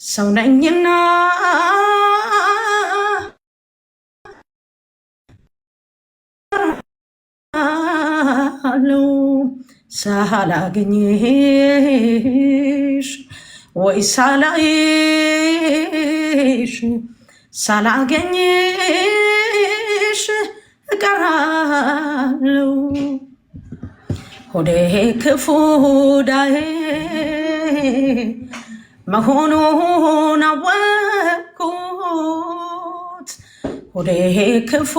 ሰው ነኝና ሳላገኝሽ ወይ ሳላይሽ ሳላገኝሽ እቀራለሁ ሆዴ ክፉ ዳዬ መሆኑን አወቅኩት ሆዴ ክፉ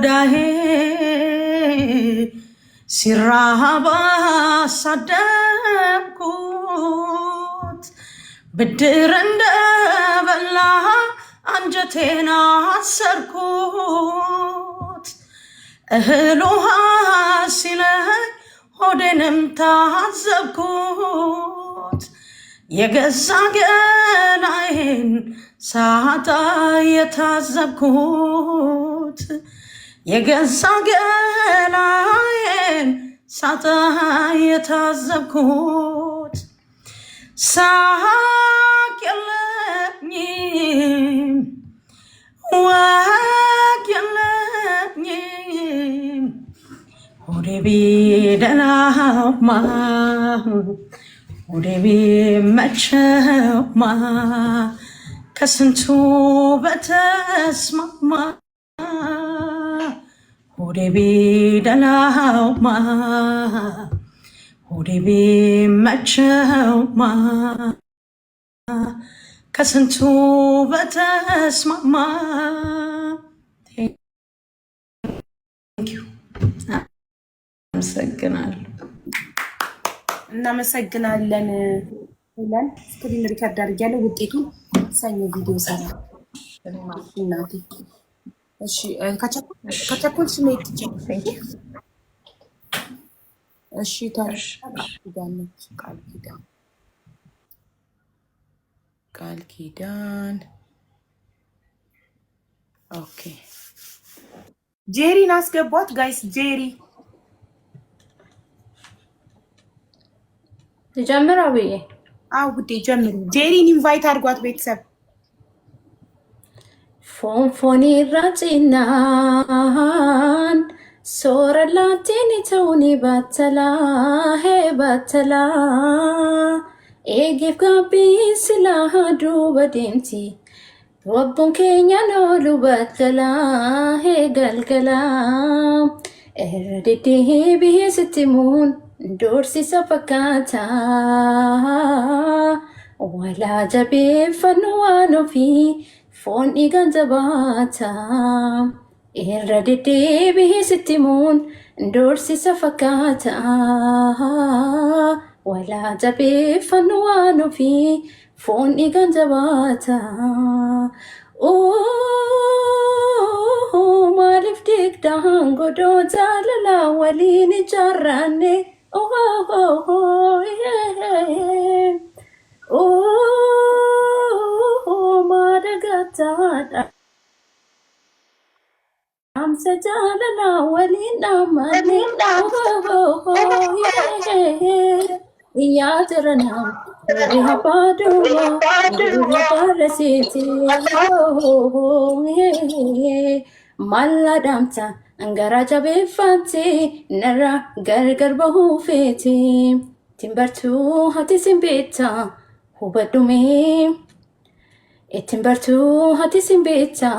ዳዬ ሲራብ አሳደግኩት ብድር እንደበላ አንጀቴን አሰርኩት እህል ውሃ ሲለኝ ሆዴንም ታዘብኩት የገዛ ገላዬን ሳጣ የታዘብኩት የገዛ ገላዬን ሳጣ የታዘብኩት ሳቅ የለኝም ወግ የለኝም ሆዴ ቢደላማ ሆዴ ቢመቸውማ ከስንቱ በተስማማ ሆዴ ቢደላውማ ሆዴ ቢመቸውማ ከስንቱ በተስማማ አመሰግናለሁ። እናመሰግናለን ብለን ስክሪን ሪከርድ አድርጊያለሁ። ውጤቱን ሰኞ ቪዲዮ ሰራ እናቴ። እሺ ከቸኮልሽ መሄድ ትችላለሽ። እሺ ቃል ኪዳን ኦኬ። ጄሪን አስገቧት ጋይስ። ጄሪ ጀምር አብዬ። አው ውዴ ጀምሩ። ጄሪን ኢንቫይት አድርጓት ቤተሰብ። ፎንፎኒ ራጭናን ሶረላቲን ተውኒ ባተላ ሄ ባተላ ኤጌፍ ጋቢ ስላሃዱ በዴምቲ ወቡን ኬኛ ኖሉ ባተላ ሄ ገልገላ ኤረድዴ ብሄ ስትሙን ዶርሲሳ ፈካታ ወላ ጀቤፈኑ ዋኖፊ ፎን ኢጋን ዘባታ irra deddeebi'ee sitti himuun doorsisa fakkaata. Walaa jabeeffannoo waan ofii foon dhiigaan jabaata. Maaliif digdaan godoo jaalala waliin ijaarranne. Madagataadha. Amsa jaalala waliin dhaammanne. Iyyaa jiranaa warri habaaduudha gurra baarrasiiti. Malla dhaamta gara jabeeffate narra gargar bahuu feete. Timbartuu hati simbeeta hubadhumee. Timbartuu hati simbeeta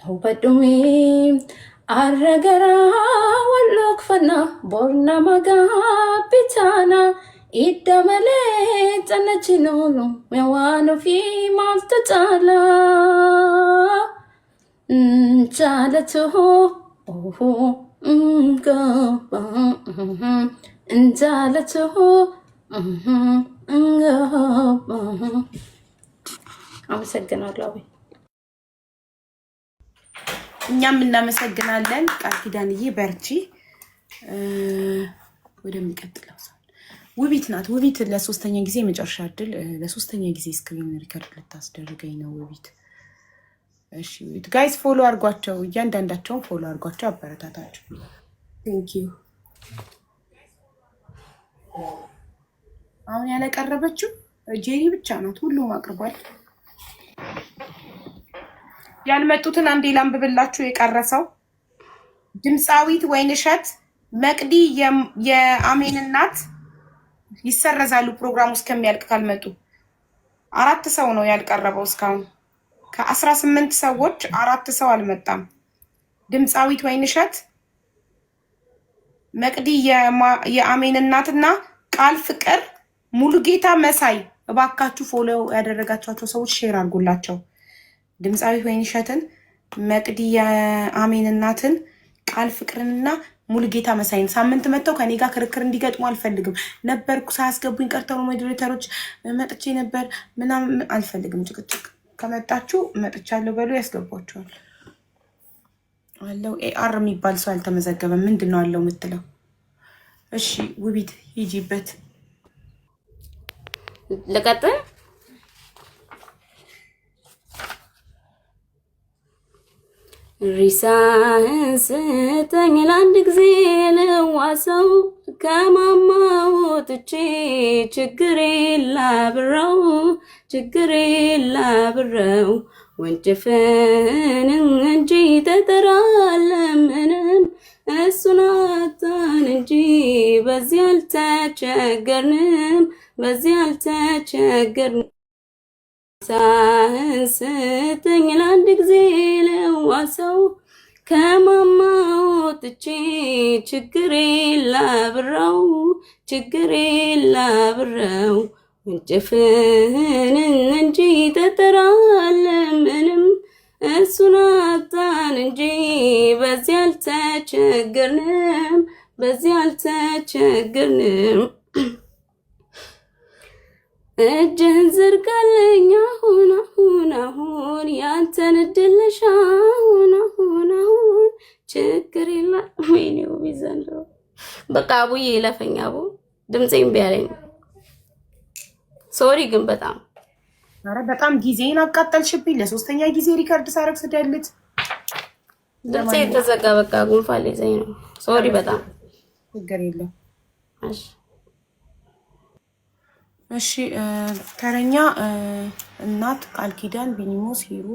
hubadhumee. Arra garaa wallookfanna borna magaa bitaana. Idda malee xanna chinoonu waan ofii maaltu caalaa. Jaalatu jaalatu አመሰግናለሁ። እኛም እናመሰግናለን። ቃል ኪዳንዬ በርቺ። ወደሚቀጥለው ሰው ውቢት ናት። ውቢት ለሶስተኛ ጊዜ መጨረሻ እድል ለሶስተኛ ጊዜ ስክሪን ሪከርድ ልታስደርገኝ ነው ውቢት። እሺ ውቢት ጋይስ ፎሎ አድርጓቸው፣ እያንዳንዳቸውን ፎሎ አድርጓቸው፣ አበረታታቸው። ቴንክ ዩ። አሁን ያለቀረበችው ጄሪ ብቻ ናት። ሁሉም አቅርቧል። ያልመጡትን አንዴ ላንብብላችሁ። የቀረሰው ድምፃዊት ወይንሸት መቅዲ የአሜን እናት ይሰረዛሉ ፕሮግራሙ እስከሚያልቅ ካልመጡ። 4 ሰው ነው ያልቀረበው እስካሁን። ከ18 ሰዎች 4 ሰው አልመጣም። ድምፃዊት ወይንሸት መቅዲ የአሜን እናትና ቃል ፍቅር ሙሉጌታ መሳይ። እባካችሁ ፎሎ ያደረጋችኋቸው ሰዎች ሼር አድርጉላቸው። ድምፃዊት ወይንሸትን መቅዲ የአሜን እናትን ቃል ፍቅርንና ሙሉጌታ መሳይን ሳምንት መጥተው ከኔ ጋር ክርክር እንዲገጥሙ አልፈልግም። ነበርኩ ሳያስገቡኝ ቀርተው ሞዴሬተሮች መጥቼ ነበር ምናምን አልፈልግም። ጭቅጭቅ ከመጣችሁ መጥቻለሁ በሉ ያስገቧቸዋል። አለው ኤአር የሚባል ሰው አልተመዘገበም። ምንድነው አለው የምትለው? እሺ ውቢት ሂጂበት። ለቀጥል ሪሳህን ስጠኝ ለአንድ ጊዜ ልዋሰው ከማማ ወጥቼ ችግሬ ላብረው ወንጭፍን እንጂ ተጠራለምንም እሱን አጣን እንጂ በዚህ አልተቸገርንም። ሪሳህን ስጠኝ ለአንድ ጊዜ ልዋሰው ከማማ ወጥቼ ችግሬ ላብረው ወንጭፍን እንጂ ተጠራለምንም እሱን አጣን እንጂ በዚህ አልተቸገርንም። እጅህን ዘርጋልኝ አሁን ያንተን እድል ነሽ አሁን ችግር የለም። ወይኔ ውቢት ዘንድሮ በቃ አቡዬ ይለፈኝ። አቡ ድምጼን ቢያለኝ ሶሪ ግን በጣም ኧረ በጣም ጊዜን አቃጠልሽብኝ። ለሶስተኛ ጊዜ ሪከርድ ሳረግ ስደልት ድምጼ ተዘጋ። በቃ ጉንፋን ይዘኝ ነው። ሶሪ በጣም ችግር የለም። እሺ እሺ ተረኛ እናት ቃል ኪዳን ቢኒሞስ ሂሩ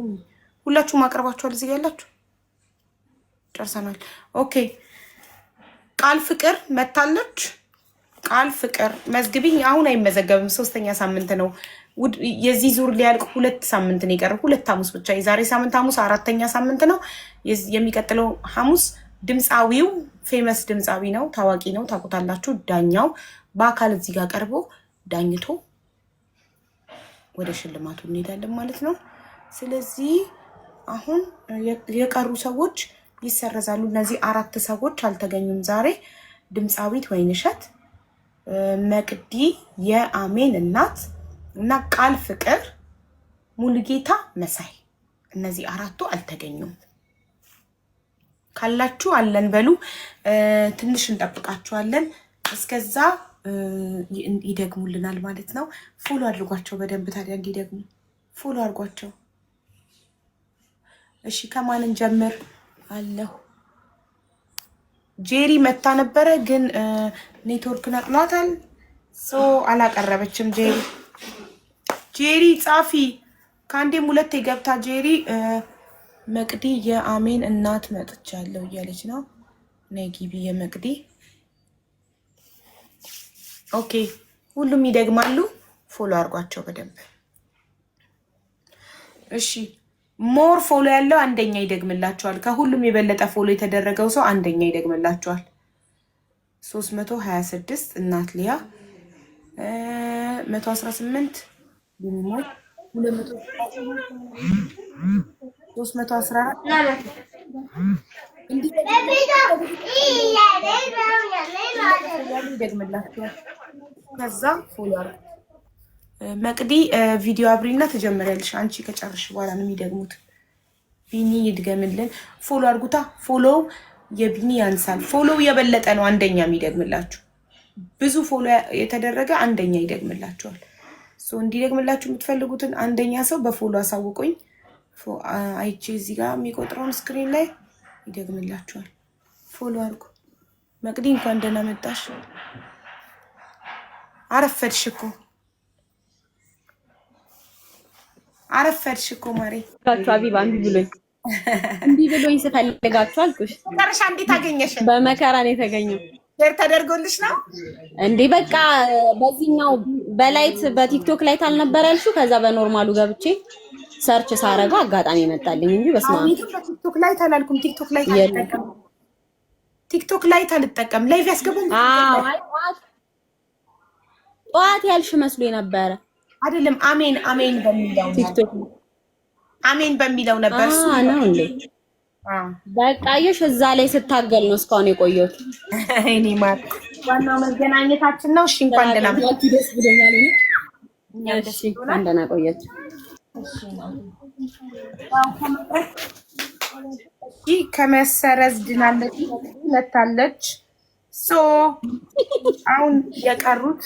ሁላችሁም አቅርባችኋል። እዚህ ያላችሁ ጨርሰናል። ኦኬ ቃል ፍቅር መታለች። ቃል ፍቅር መዝግቢኝ። አሁን አይመዘገብም። 3ኛ ሳምንት ነው። የዚህ ዙር ሊያልቅ 2 ሳምንት ነው የቀረው። 2 ሐሙስ ብቻ። የዛሬ ሳምንት ሐሙስ 4ኛ ሳምንት ነው። የሚቀጥለው ሐሙስ ድምፃዊው ፌመስ ድምፃዊ ነው፣ ታዋቂ ነው፣ ታውቁታላችሁ። ዳኛው በአካል እዚህ ጋር ቀርቦ ዳኝቶ ወደ ሽልማቱ እንሄዳለን ማለት ነው። ስለዚህ አሁን የቀሩ ሰዎች ይሰረዛሉ። እነዚህ 4 ሰዎች አልተገኙም ዛሬ። ድምፃዊት ወይንሸት፣ መቅዲ የአሜን እናት እና ቃል ፍቅር፣ ሙሉጌታ መሳይ፣ እነዚህ 4ቱ አልተገኙም። ካላችሁ አለን በሉ። ትንሽ እንጠብቃችኋለን። እስከዛ ይደግሙልናል ማለት ነው። ፎሎ አድርጓቸው በደንብ ታዲያ እንዲደግሙ ፎሎ አድርጓቸው። እሺ ከማንን ጀምር? አለሁ ጄሪ መታ ነበረ ግን ኔትወርክ ነቅሏታል። አላቀረበችም። ጄሪ ጻፊ ከአንዴም ሁለቴ ገብታ ጄሪ መቅዲ የአሜን እናት መጥቻለሁ እያለች ነው። ነይ ግቢ የመቅዲ። ኦኬ ሁሉም ይደግማሉ። ፎሎ አድርጓቸው በደንብ እሺ። ሞር ፎሎ ያለው አንደኛ ይደግምላቸዋል። ከሁሉም የበለጠ ፎሎ የተደረገው ሰው አንደኛ ይደግምላቸዋል። 326 እናት ሊያ 118 ቢሞት 314 ይደግምላቸዋል። ከዛ ፎሎ አድርጉ። መቅዲ ቪዲዮ አብሪና ተጀመሪያለሽ። አንቺ ከጨርሽ በኋላ ነው የሚደግሙት። ቢኒ ይድገምልን። ፎሎ አድርጉታ። ፎሎው የቢኒ ያንሳል። ፎሎው የበለጠ ነው አንደኛ የሚደግምላችሁ። ብዙ ፎሎ የተደረገ አንደኛ ይደግምላችኋል። እንዲደግምላችሁ የምትፈልጉትን አንደኛ ሰው በፎሎ አሳውቁኝ። አይቼ እዚህ ጋር የሚቆጥረውን ስክሪን ላይ ይደግምላችኋል። ፎሎ አድርጉ። መቅዲ እንኳን ደህና መጣሽ። አረፈድሽ እኮ ማሬ። አቢባ እምቢ ብሎኝ ስፈልጋችሁ አልኩሽ። መጨረሻ እንዴት አገኘሽ? በመከራ ነው የተገኘው። ሼር ተደርጎልሽ ነው እንዴ? በቃ በዚህኛው በላይት በቲክቶክ ላይ አልነበረ ያልሽው? ከዛ በኖርማሉ ገብቼ ሰርች ሳረጋ አጋጣሚ መጣልኝ እንጂ በስማ ቲክቶክ ላይ ታላልኩም። ቲክቶክ ላይ ታልጠቀም ላይቭ ያስገቡኝ። ጠዋት ያልሽ መስሎኝ ነበረ። አይደለም አሜን በሚለው ቲክቶክ አሜን በሚለው ነበር እሱ ነው እንዴ? በቃ ይሽ እዛ ላይ ስታገል ነው እስካሁን የቆየሁት። እኔ ማለት ዋናው መገናኘታችን ነው። እሺ እንኳን ደህና መጣችሁ። ደስ ብሎኛል። እሺ እንኳን ደህና ቆያችሁ። ይህ ከመሰረዝ ድናለች መታለች። አሁን የቀሩት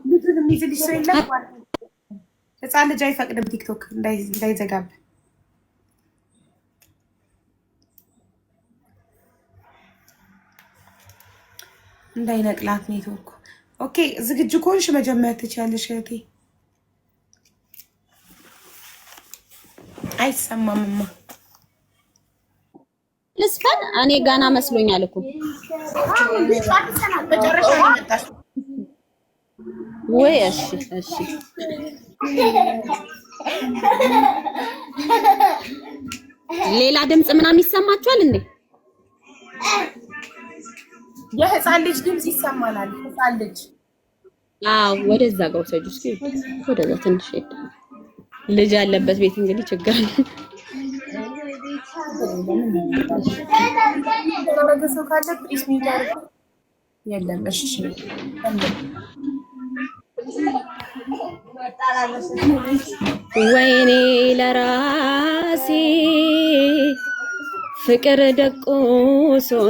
ልጁን የሚይዝልሽ ሰው የለም። ህፃን ልጅ አይፈቅድም ቲክቶክ እንዳይዘጋብ። እንዳይነቅላት ኔትወርኩ። ኦኬ ዝግጁ ከሆንሽ መጀመር ትችያለሽ እህቴ። አይሰማምማ ልስፈን እኔ ጋና መስሎኛል እኮ መጨረሻ ላይ መጣሽ ወይ? እሺ ሌላ ድምጽ ምናምን ይሰማችኋል እንዴ? የህፃን ልጅ ድምጽ ይሰማናል። ህፃን ልጅ ወደዛ ጋር ወሰጁ እስኪ ወደዛ ትንሽ ልጅ ያለበት ቤት እንግዲህ ችግር አለ። ሰው ካለ ፕሊስ ሚዲያ የለም። እሺ ወይኔ ለራሴ ፍቅር ደቆሶኛል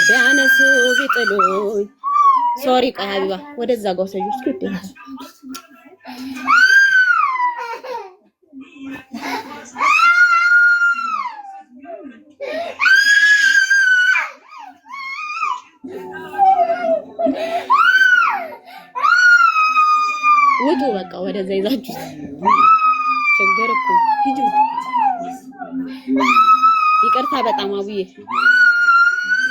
ቢያነሱ ቢጥሉኝ። ሶሪ ቆይ ሀቢባ ወደዛ ጋር ወሰጁ እስኪ ውጡ በቃ ወደዛ ይዛችሁ ችግር እኮ ሂጂ። ይቅርታ በጣም አቡዬ።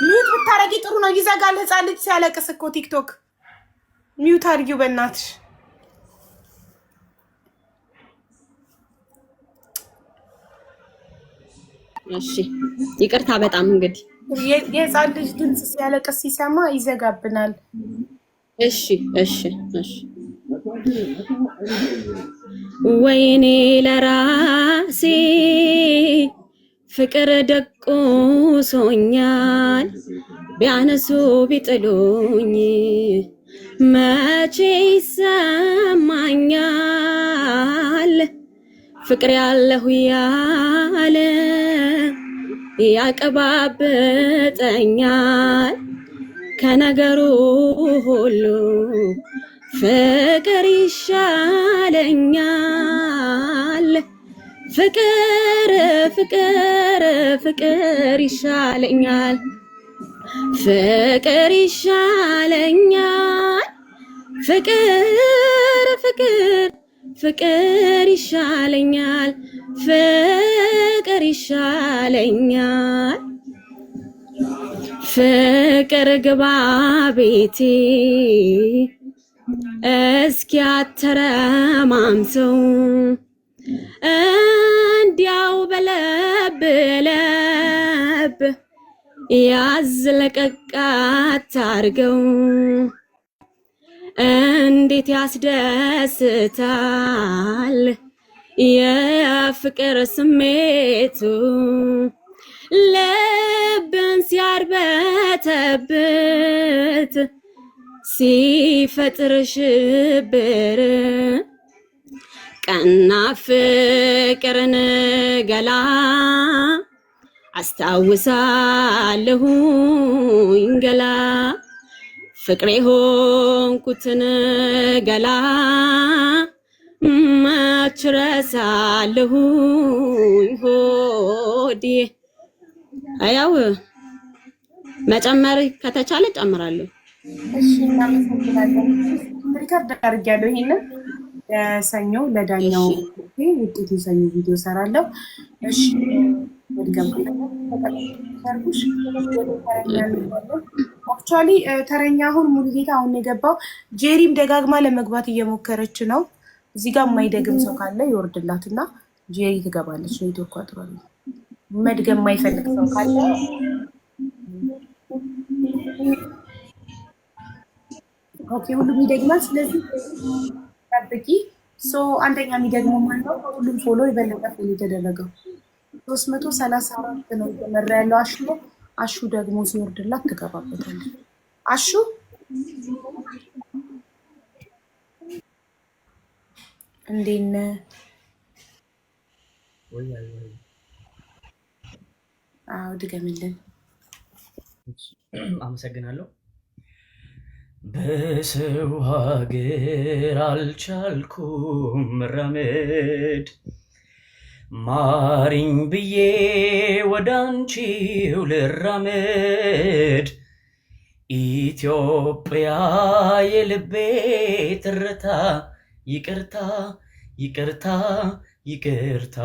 ሚውት ብታረጊ ጥሩ ነው። ይዘጋል ህፃን ልጅ ሲያለቅስ እኮ ቲክቶክ። ሚውት አድርጊው በእናትሽ። እሺ ይቅርታ በጣም እንግዲህ የህፃን ልጅ ድምጽ ሲያለቅስ ሲሰማ ይዘጋብናል። እሺ ወይኔ ለራሴ ፍቅር ደቁሶኛል ቢያነሱ ቢጥሉኝ መቼ ይሰማኛል ፍቅር ያለሁ ያለ ያቀባብጠኛል ከነገሩ ሁሉ ፍቅር ይሻለኛል ፍቅር ፍቅር ፍቅር ይሻለኛል ፍቅር ይሻለኛል ፍቅር ፍቅር ፍቅር ይሻለኛል ፍቅር ይሻለኛል ፍቅር ግባ ቤቴ እስኪ አተረማምሰው እንዲያው በለብ ለብ ያዝለቀቅ አታርገው እንዴት ያስደስታል የፍቅር ስሜቱ ልብን ሲያርበተበት ሲፈጥር ሽብር ቀና ፍቅርን ገላ አስታውሳለሁኝ ገላ ፍቅሬ ሆንኩትን ገላ መች ረሳለሁኝ ሆዴ። ያው መጨመር ከተቻለ ጨምራለሁ። እሺ እናመሰግናለን። ሪከርድ አድርጊያለሁ ይሄንን ሰኞ ለዳኛው ውጤቱ ሰኞ ቪዲዮ ሰራለሁ። እሺ አክቹዋሊ ተረኛ አሁን ሙሉጌታ አሁን የገባው ጄሪም ደጋግማ ለመግባት እየሞከረች ነው። እዚህ ጋር የማይደግም ሰው ካለ ይወርድላትና ጄሪ ትገባለች። ነው ኢትዮጵያ አጥሯል። መድገም የማይፈልግ ሰው ካለ ኦኬ ሁሉም ይደግማል። ስለዚህ ጠብቂ። አንደኛ የሚደግመው ማለት ነው ሁሉም ፎሎ የበለጠ ፎሎ የተደረገው 334 ነው እየመራ ያለው አሹ ነው። አሹ ደግሞ ሲወርድላት ትገባበታለች። አሹ እንዴት ነህ? አዎ ድገምልን። አመሰግናለሁ። በሰው ሀገር አልቻልኩም መራመድ ማሪኝ ብዬ ወዳንቺው ልራመድ ኢትዮጵያ የልቤ ትርታ ይቅርታ ይቅርታ ይቅርታ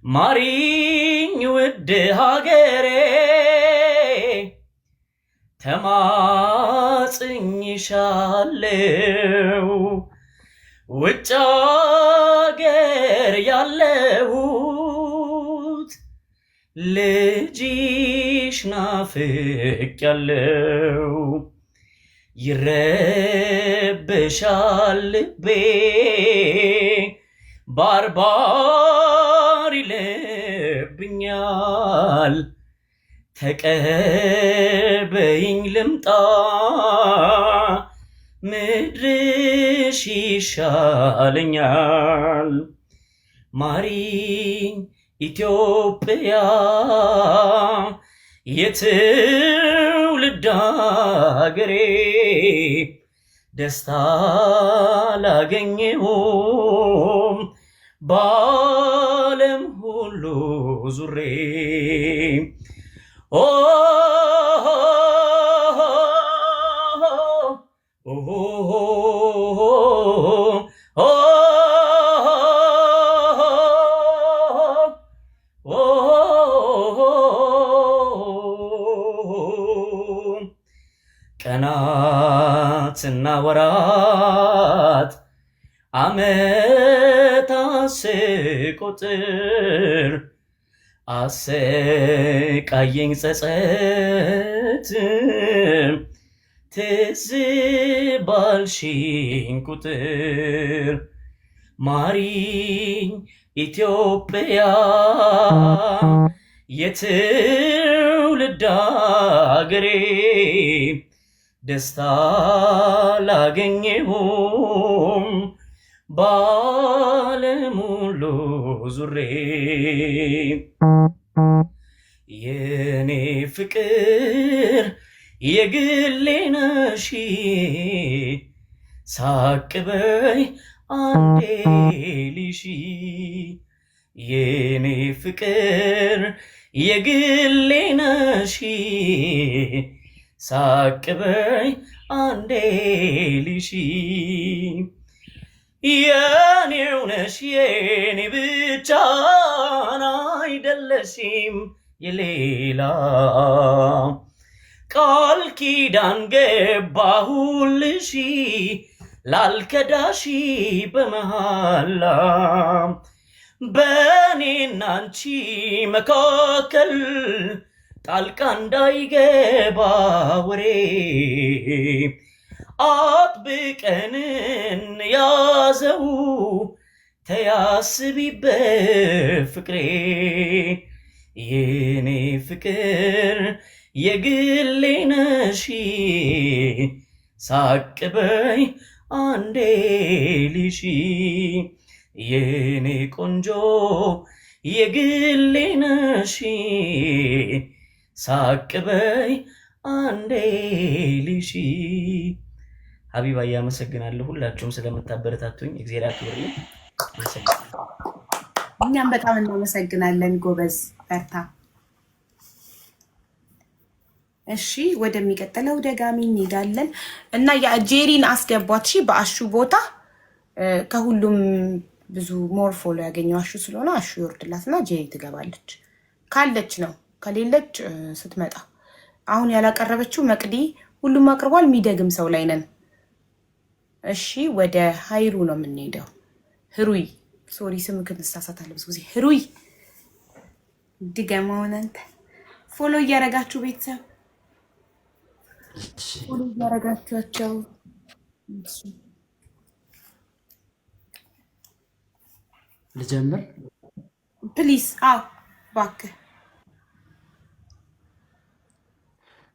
ማሪኝ ውድ ሀገሬ ተማጽኝሻለው ውጭ አገር ያለሁት ልጅሽ ናፍቄያለው ይረበሻል ልቤ ባርባር ይለብኛል ተቀበይኝ ልምጣ ምድርሽ ይሻለኛል ማሪኝ ኢትዮጵያ የትውልድ አገሬ ደስታ ላገኘሁም በዓለም ሁሉ ዙሬ ቀናትና ወራት ዓመታት ስቆጥር አሰቃየኝ ጸጸት ትዝ ባልሽኝ ቁጥር ማሪኝ ኢትዮጵያ የትውልድ አገሬ ደስታ ላገኘሁም በዓለም ሁሉ ዙሬ የኔ ፍቅር የግሌ ነሽ ሳቅ በይ አንዴ ልሽ የኔ ፍቅር የግሌ ነሽ ሳቅ በይ አንዴ ልሽ የኔው ነሽ የኔ ብቻ አይደለሽም የሌላ ቃል ኪዳን ገባሁልሽ ላልከዳሽ በመሃላ በኔና አንቺ መካከል ጣልቃ እንዳይገባ ወሬ አጥብቀን እንያዘው ተያስቢበት ፍቅሬ የኔ ፍቅር የግሌ ነሽ ሳቅ በይ አንዴ ልሽ የኔ ቆንጆ የግሌ ነሽ ሳቅ በይ አንዴ ልሽ ሀቢባዬ አመሰግናለሁ ሁላችሁም ስለምታበረታቱኝ እግዚአብሔር ያክብርልኝ እኛም በጣም እናመሰግናለን ጎበዝ በርታ እሺ ወደሚቀጥለው ደጋሚ እንሄዳለን እና የጄሪን አስገቧት እሺ በአሹ ቦታ ከሁሉም ብዙ ሞር ፎሎ ያገኘው አሹ ስለሆነ አሹ ይወርድላትና ጄሪ ትገባለች ካለች ነው ከሌለች ስትመጣ አሁን ያላቀረበችው መቅዲ ሁሉም አቅርቧል የሚደግም ሰው ላይ ነን እሺ ወደ ሃይሩ ነው የምንሄደው ህሩይ ሶሪ ስምክን ተሳሳታለሁ ብዙ ጊዜ ህሩይ ድገማው እናንተ ፎሎ እያረጋችሁ ቤተሰብ ፎሎ እያረጋችኋቸው ልጀምር ፕሊዝ አው እባክህ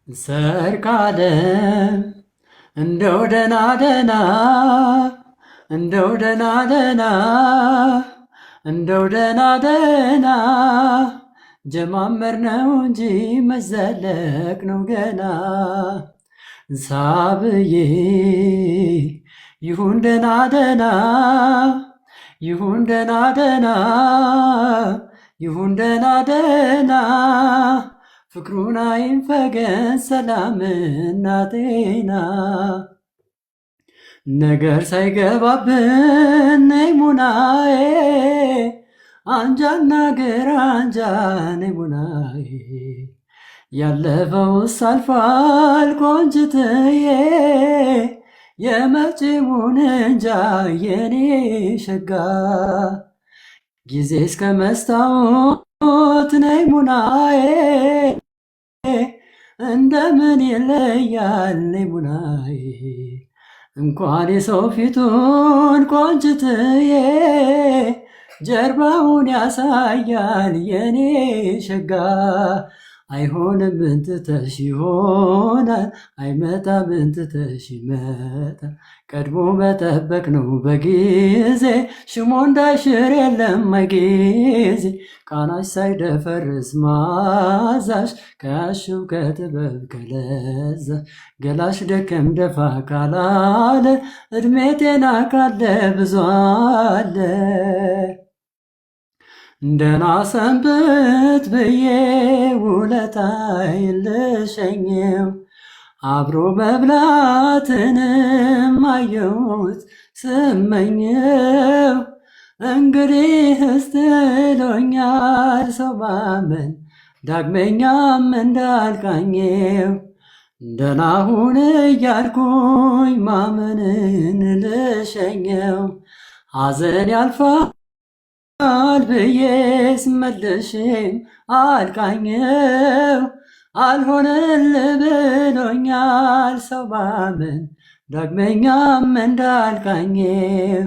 ሰርካለም እንደው ደህና ደህና እንደው ደህና ደህና እንደው ደህና ደህና ጀማመር ነው እንጂ መዘለቅ ነው ገና ሳብዬ ይሁን ደህና ደህና ይሁን ደህና ደህና ይሁን ደህና ደህና ፍቅሩን አይንፈገን ሰላምና ጤና ነገር ሳይገባብን ነይ ሙናዬ አንጃና ግራ አንጃ ነይ ሙናዬ ያለፈውስ አልፏል ቆንጅትዬ የመጪውን እንጃ የኔ ሸጋ ጊዜ እስከ መስታወት ነይ ሙናዬ እንደምን ይለያል ነይ ሙናዬ እንኳን የሰው ፊቱን ቆንጅትዬ ጀርባውን ያሳያል የኔ ሸጋ አይሆንም እንትተሽ ይሆናል አይመጣም እንትተሽ ይመጣል ቀድሞ መጠበቅ ነው በጊዜ ሽሞ እንዳይሽር የለም አይጊዜ ቃናሽ ሳይደፈርስ ማዛሽ ከያሽው ከጥበብ ከለዛ ገላሽ ደከም ደፋ ካላለ እድሜ ጤና ካለ ብዙ አለ ደህና ሰንብት ብዬ ውለታዬን ልሸኘው አብሮ መብላትንም አየሁት ስመኘው እንግዲህ እስትሎኛል ሰው ማመን ዳግመኛም እንዳልቃኘው ደህና ሁን እያልኩኝ ማመንን ልሸኘው ሐዘን ያልፋል ብዬ ስመለሽም አልቃኘው አልሆንልህ ብሎኛል ሰው ማመን ዳግመኛም እንዳልቃኘው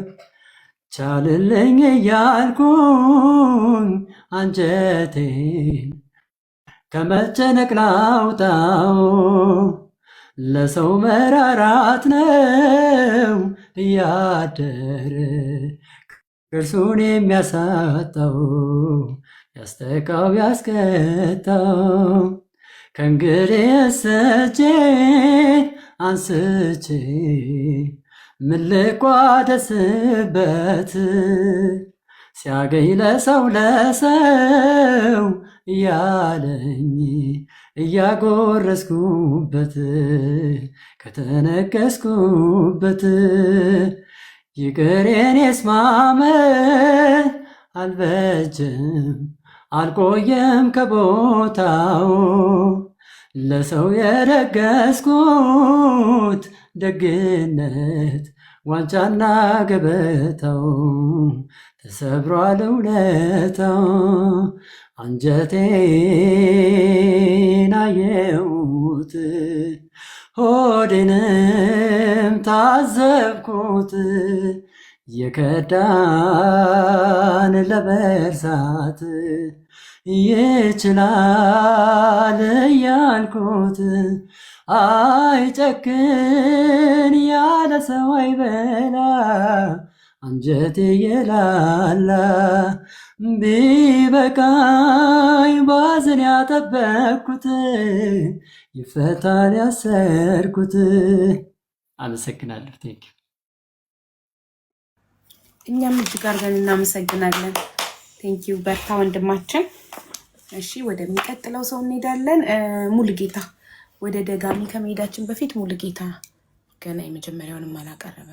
ቻልልኝ እያልኩኝ አንጀቴን ከመጨነቅ ላውጣው ለሰው መራራት ነው እያደረ ቅርሱን የሚያሳጣው ያስተካው ያስቀጣው ከእንግዲህ እጄን አንስቼ ምን ልቋደስበት ሲያገኝ ለሰው እያለኝ እያጎረስኩበት ከተነቀስኩበት ይቅር የኔስ ማመን አልበጀም አልቆየም ከቦታው ለሰው የደገስኩት ደግነት ዋንጫና ገበታው ተሰብሯል ውለታው አንጀቴን አየሁት ሆዴንም ታዘብኩት የከዳን ለመርሳት ይችላል እያልኩት አይጨክን ያለ ሰው አይበላ አንጀቴ የላላ ቢበቃኝ ባዝን ያጠበቅኩት ይፈታል ያሰርኩት። አመሰግናለሁ። ቴንክ እኛም እጅግ አድርገን እናመሰግናለን። ቴንኪዩ በርታ ወንድማችን። እሺ ወደሚቀጥለው ሰው እንሄዳለን። ሙሉጌታ ወደ ደጋሚ ከመሄዳችን በፊት ሙሉጌታ ገና የመጀመሪያውንም አላቀረበ።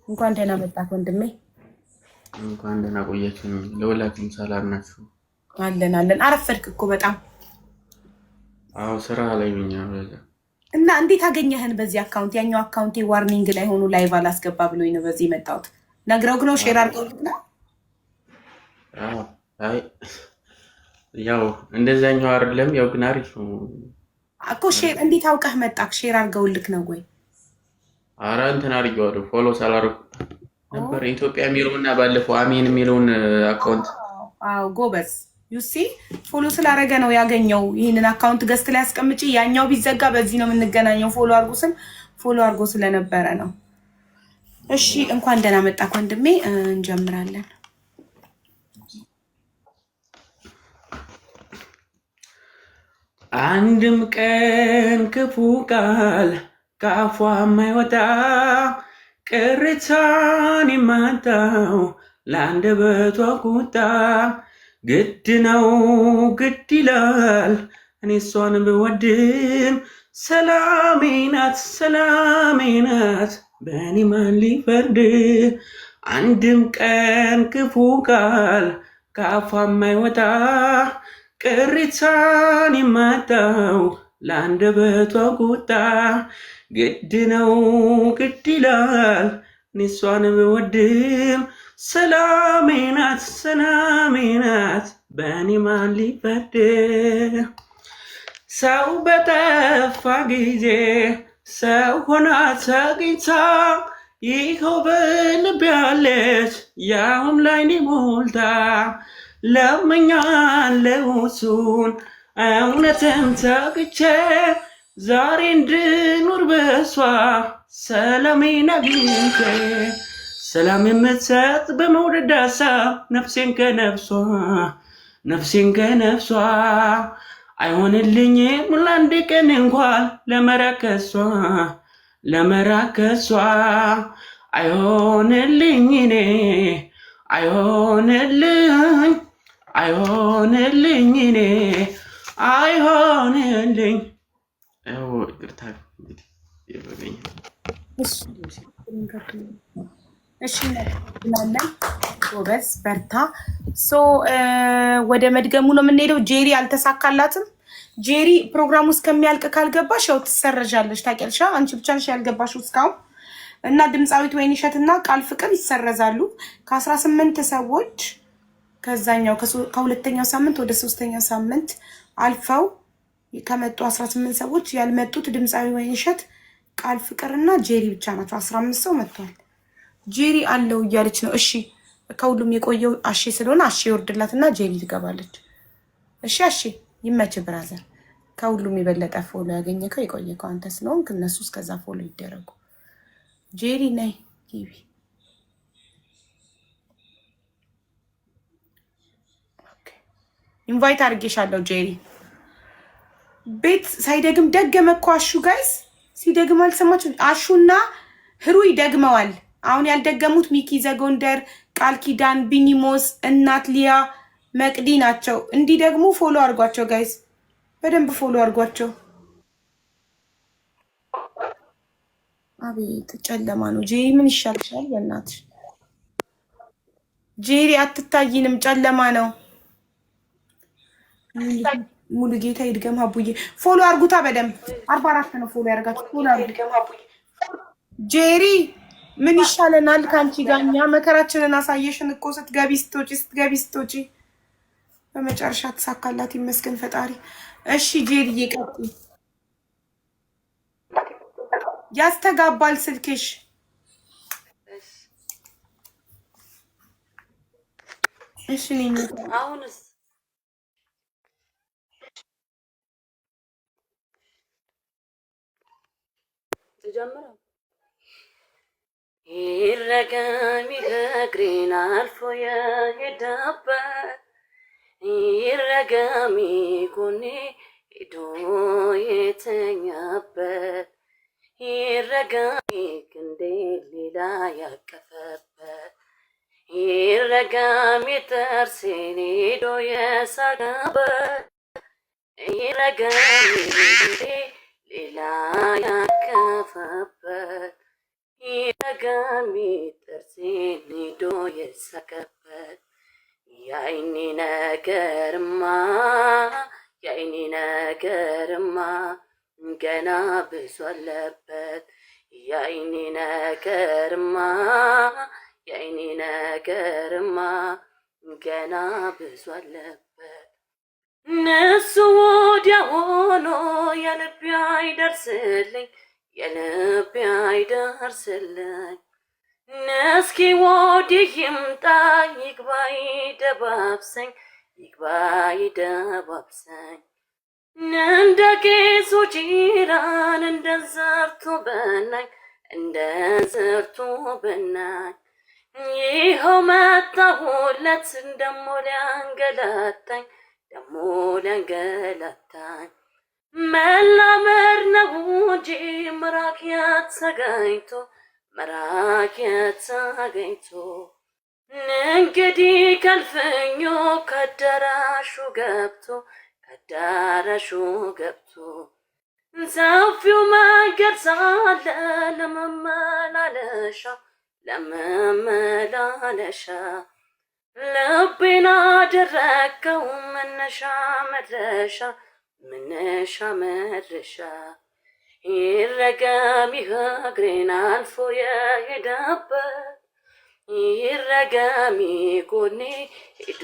እንኳን ደህና መጣህ ወንድሜ። እንኳን ደህና ቆያችሁ። ለሁላችሁም ሰላም ናችሁ? አለን አለን። አረፈድክ እኮ በጣም። አዎ ስራ ላይ ነኝ። እና እንዴት አገኘህን በዚህ አካውንት? ያኛው አካውንቴ ዋርኒንግ ላይ ሆኖ ላይቭ አላስገባ ብሎኝ ነው በዚህ መጣሁት። ነግረው ግን ሼር አድርገውልክ ነው? አዎ አይ ያው እንደዛኛው አይደለም። ያው ግን አሪፍ ነው እኮ። ሼር እንዴት አውቀህ መጣክ? ሼር አድርገውልክ ነው ወይ? አረ እንትን አድርጌዋለሁ። ፎሎ ሳላደርግ ነበር ኢትዮጵያ የሚለውና ባለፈው አሜን የሚለውን አካውንት። አዎ ጎበዝ። ዩሲ ፎሎ ስላደረገ ነው ያገኘው። ይሄንን አካውንት ገስት ላይ አስቀምጪ፣ ያኛው ቢዘጋ በዚህ ነው የምንገናኘው። ፎሎ አድርጉ ስል ፎሎ አድርጎ ስለነበረ ነው። እሺ እንኳን ደህና መጣህ ወንድሜ። እንጀምራለን። አንድም ቀን ክፉ ቃል ከአፏ የማይወጣ ቅሬታን የማታው ለአንደበቷ ቁጣ ግድ ነው ግድ ይላል እኔ እሷን ብወድም ሰላሜ ናት በእኔ ማን ሊፈርድ አንድም ቀን ክፉ ቃል ከአፏ የማይወጣ ቅሬታን የማታው ለአንደበቷ ቁጣ ግድ ነው ግድ ይላል እኔ እሷን ብወድም ሰላሜ ናት በእኔ ማን ሊፈርድ ሰው በጠፋ ጊዜ ሰው ሆና ተገኝታ ይኸው በልቤ ያለች ያውም ላይኔ ሞልታ ለምኛለሁ እሱን እውነትም ተግቼ ዛሬ እንድኖር በሷ ሰላሜን አግኝቼ ሰላም የምትሰጥ በመውደድ ሀሳብ ነፍሴን ከነፍሷ አይሆንልኝም ለአንድ ቀን እንኳን ለመራከሷ አይሆንልኝ እኔ አይሆንልኝ እኔ አይሆንልኝ። ያው ይቅርታ እንግዲህ ይበገኝ። እሺ እናለን። ጎበዝ በርታ። ወደ መድገሙ ነው የምንሄደው። ጄሪ አልተሳካላትም። ጄሪ ፕሮግራሙ እስከሚያልቅ ካልገባሽ ያው ትሰረዣለሽ። ታውቂያለሽ፣ አንቺ ብቻ ነሽ ያልገባሽው እስካሁን። እና ድምፃዊት ወይንሸት እና ቃል ፍቅር ይሰረዛሉ። ከዛኛው ከሁለተኛው ሳምንት ወደ ሶስተኛው ሳምንት አልፈው ከመጡ 18 ሰዎች ያልመጡት ድምፃዊ ወይንሸት፣ ቃል ፍቅርና ጄሪ ብቻ ናቸው። 15 ሰው መጥቷል። ጄሪ አለው እያለች ነው። እሺ ከሁሉም የቆየው አሼ ስለሆነ አሼ ይወርድላትና ጄሪ ትገባለች። እሺ አሼ ይመች ብራዘር። ከሁሉም የበለጠ ፎሎ ያገኘከው የቆየከው አንተ ስለሆንክ እነሱ እስከዛ ፎሎ ይደረጉ። ጄሪ ነይ ቲቪ ኢንቫይት አድርጌሻለሁ ጄሪ። ቤት ሳይደግም ደገመ እኮ አሹ ጋይስ፣ ሲደግም አልሰማችሁ? አሹና ህሩይ ደግመዋል። አሁን ያልደገሙት ሚኪ ዘጎንደር፣ ቃል ኪዳን፣ ቢኒሞስ፣ እናት ሊያ፣ መቅዲ ናቸው። እንዲህ ደግሞ ፎሎ አድርጓቸው ጋይስ፣ በደንብ ፎሎ አድርጓቸው። አቤት ጨለማ ነው። ጄሪ ምን ይሻልሻል? በእናትሽ ጄሪ አትታይንም፣ ጨለማ ነው። ሙሉ ጌታ ይድገም። አቡዬ ፎሎ አርጉታ በደንብ 44 ነው ፎሎ ያርጋችሁ። ፎሎ አርጉ። ጄሪ ምን ይሻለናል ካንቺ ጋር? እኛ መከራችንን አሳየሽን እኮ ስትገቢ ስትወጪ በመጨረሻ ተሳካላት ይመስገን ፈጣሪ። እሺ ጄሪ ይቀጥል። ያስተጋባል ስልክሽ። እሺ ነኝ አሁንስ ጀምረው ይረገም ይግሬን አልፎ የሄደበት ይረገም ጎኔ ሄዶ የተኛበት ይረገም ክንዴ ሌላ ያቀፈበት ይረገም ጥርሴን ሄዶ የሳቀበት ይረገም ክንዴ ሌላ ያቀፈበት ይረገም ጥርሴን ሄዶ የሳቀበት የአይኔ ነገርማ ገና ብዙ አለበት። የአይኔ ነገርማ ገና ብዙ አለበት። እነሱ ወዲያ ሆኖ የልቤ አይደርስልኝ እስኪ ወዲህ ይምጣ ይግባ ይደባብሰኝ እንደ ቄሱ ጂራን እንደ ዘርቶ በናኝ ይኸው መጣሁለት ደሞ ሊያንገላታኝ መላመድ ነው እንጂ መራኪያት ተገኝቶ እንግዲህ ከልፍኞ ከዳራሹ ገብቶ ሰፊው መንገድ ሳለ ለመመላለሻ ልቤን አደረገው መነሻ መድረሻ ይረገም እግሬን አልፎ የሄደበት ይረገም ጎኔ ሄዶ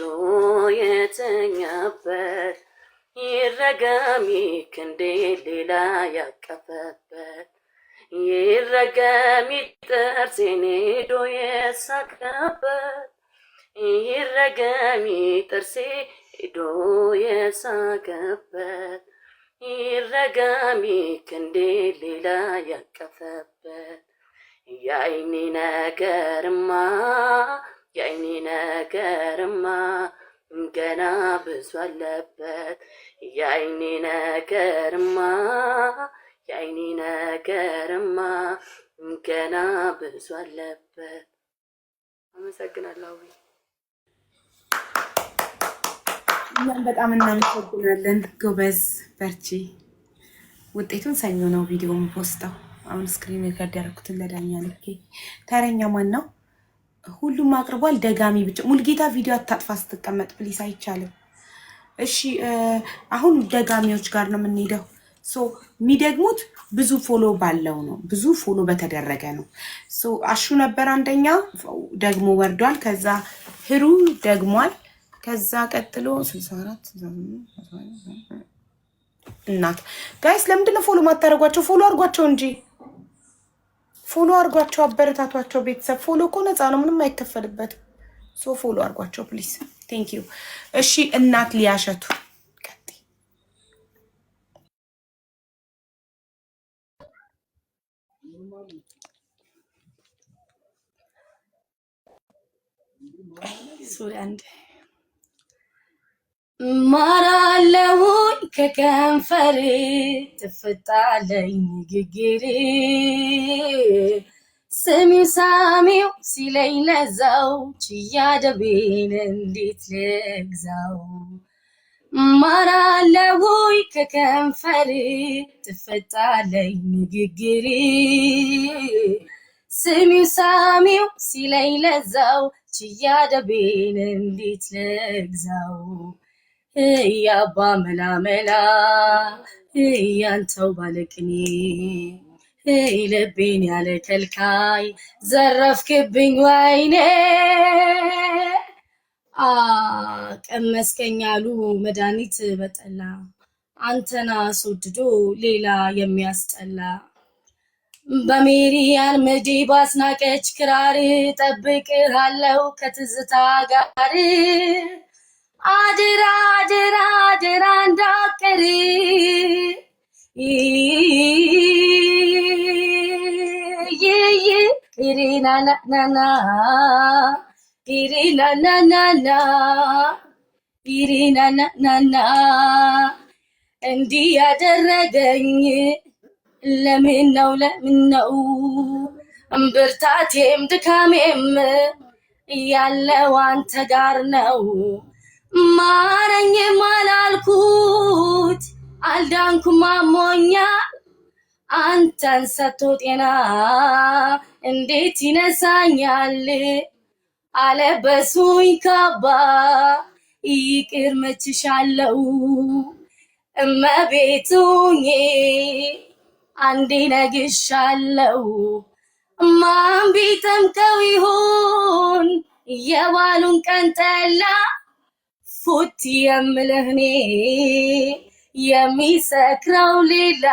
የተኛበት ይረገም ክንዴ ሌላ ያቀፈበት ይረገም ጥርሴን ሄዶ የሳቀበት ይረገም ጥርሴ ሄዶ የሳቀበት ይረገም ክንዴ ሌላ ያቀፈበት የአይኔ ነገርማ ገና ብዙ አለበት። የአይኔ ነገርማ ገና ብዙ አለበት። አመሰግናለሁ። እኛም በጣም እናመሰግናለን። ጎበዝ በርቺ። ውጤቱን ሰኞ ነው ቪዲዮ ፖስተው። አሁን ስክሪን ሪከርድ ያደረኩትን ለዳኛ ልኬ። ተረኛ ማን ነው? ሁሉም አቅርቧል። ደጋሚ ብቻ ሙልጌታ ቪዲዮ አታጥፋ ስትቀመጥ ፕሊስ፣ አይቻልም። እሺ አሁን ደጋሚዎች ጋር ነው የምንሄደው። የሚደግሙት ብዙ ፎሎ ባለው ነው፣ ብዙ ፎሎ በተደረገ ነው። አሹ ነበር አንደኛ ደግሞ ወርዷል። ከዛ ህሩ ደግሟል። ከዛ ቀጥሎ 64 እናት ጋይስ ለምንድን ነው ፎሎ ማታረጓቸው? ፎሎ አርጓቸው እንጂ ፎሎ አርጓቸው፣ አበረታቷቸው። ቤተሰብ ፎሎ እኮ ነፃ ነው፣ ምንም አይከፈልበትም። ሶ ፎሎ አርጓቸው ፕሊዝ። ቴንክ ዩ። እሺ እናት ሊያሸቱ ማራለሁኝ ከከንፈር ትፍጣለኝ ንግግር ስሚው ሳሚው ሲለኝ ለዛው ችያደቤን እንዴት ልግዛው ማራለሁኝ ከከንፈር ትፍጣለኝ ንግግር ስሚው ሳሚው ሲለኝ ለዛው ችያደቤን እንዴት ልግዛው ያባ መላመላ ያንተው ባለቅኔ ልቤን ያለ ከልካይ ዘረፍክብኝ ወይኔ ቀመስከኛሉ መድኃኒት በጠላ አንተና አስወድዶ ሌላ የሚያስጠላ በሜሪያን ምዲ ባስናቀች ክራር ጠብቅሃለው ከትዝታ ጋር አድራ አድራ አድራ እንዳቀሪ ኢሪናናናና ኢሪናናናና ኢሪናናናና እንዲህ ያደረገኝ ለምን ነው ብርታቴም ድካሜም ያለው አንተ ጋር ነው ማረኝም አላልኩት አልዳንኩም አሞኛል አንተን ሰጥቶ ጤና እንዴት ይነሳኛል አለበሱኝ ካባ ይቅር መችሻለው እመቤቱኝ አንዴ ነግሻለው ማን ቢጠምቀው ይሆን የዋሉን ቀን ጠላ ፉት የምልህኔ የሚሰክረው ሌላ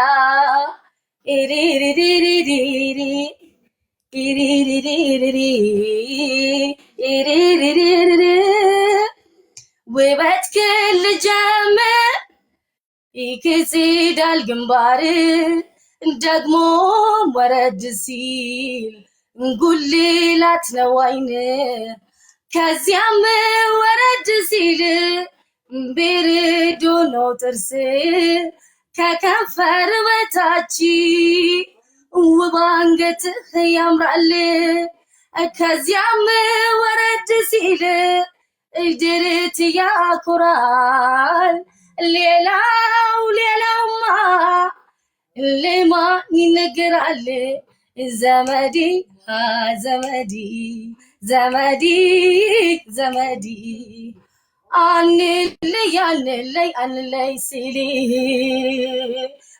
ኢሪሪሪሪሪ ኢሪሪሪሪሪ ኢሪሪሪሪ ውበት ክል ጀምር ይክጽዳል ግንባር ደግሞ ወረድ ሲል ጉልላት ነው አይን ከዚያም ወረድ ሲል ብርዶ ነው ጥርስ ከከንፈር በታች ውብ አንገትህ ያምራል ከዚያም ወረድ ሲል ድርት ያኮራል ሌላውማ ለማን ይነገራል ዘመዲ ዘመዲ ዘመዲ ዘመዲ አንለይ ሲል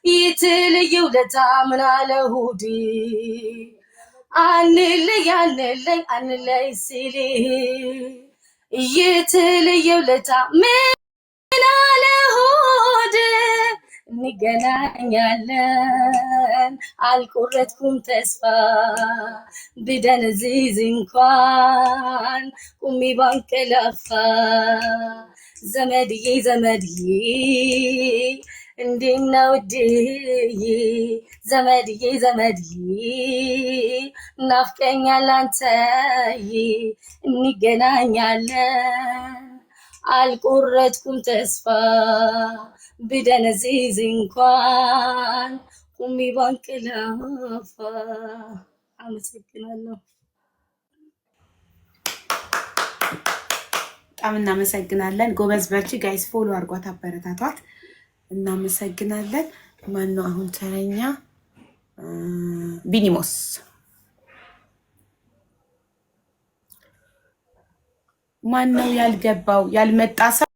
ይትልዩ ለታ ምን አለ ሁዲ አንለይ ሲል ይትልዩ ለታ ምን አለ ሁዲ እንገናኛለን አልቆረጥኩም ተስፋ ብደነዝዝ እንኳን ቁሚ ባንቀላፋ ዘመድዬ ዘመድዬ እንዴት ነው ውድዬ ዘመድዬ ዘመድዬ ናፍቀኛል አንተዬ እንገናኛለን አልቆረጥኩም ተስፋ ብደነዝዝ እንኳን ቁሚ ባንቀላፋ። አመሰግናለሁ። በጣም እናመሰግናለን። ጎበዝ በርቺ ጋይስ፣ ፎሎ አርጓት፣ አበረታቷት። እናመሰግናለን። ማን ነው አሁን ተረኛ? ቢኒሞስ ማን ነው ያልገባው ያልመጣ ሰው?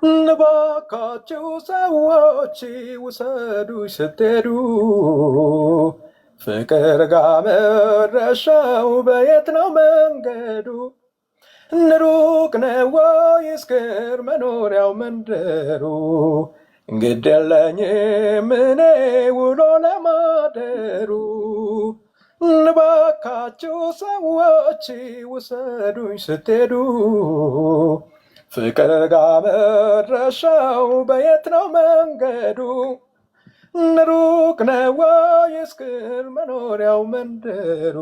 እባካችሁ ሰዎች ውሰዱኝ ስትሄዱ ፍቅር ጋር መድረሻው በየት ነው መንገዱ? ሩቅ ነው ወይስ ቅርብ መኖሪያው መንደሩ? ግድ የለኝም እኔ ውሎ ለማደሩ። እባካችሁ ሰዎች ውሰዱኝ ስትሄዱ ፍቅር ጋር መድረሻው በየት ነው መንገዱ? ሩቅ ነው ወይስ ቅርብ መኖሪያው መንደሩ?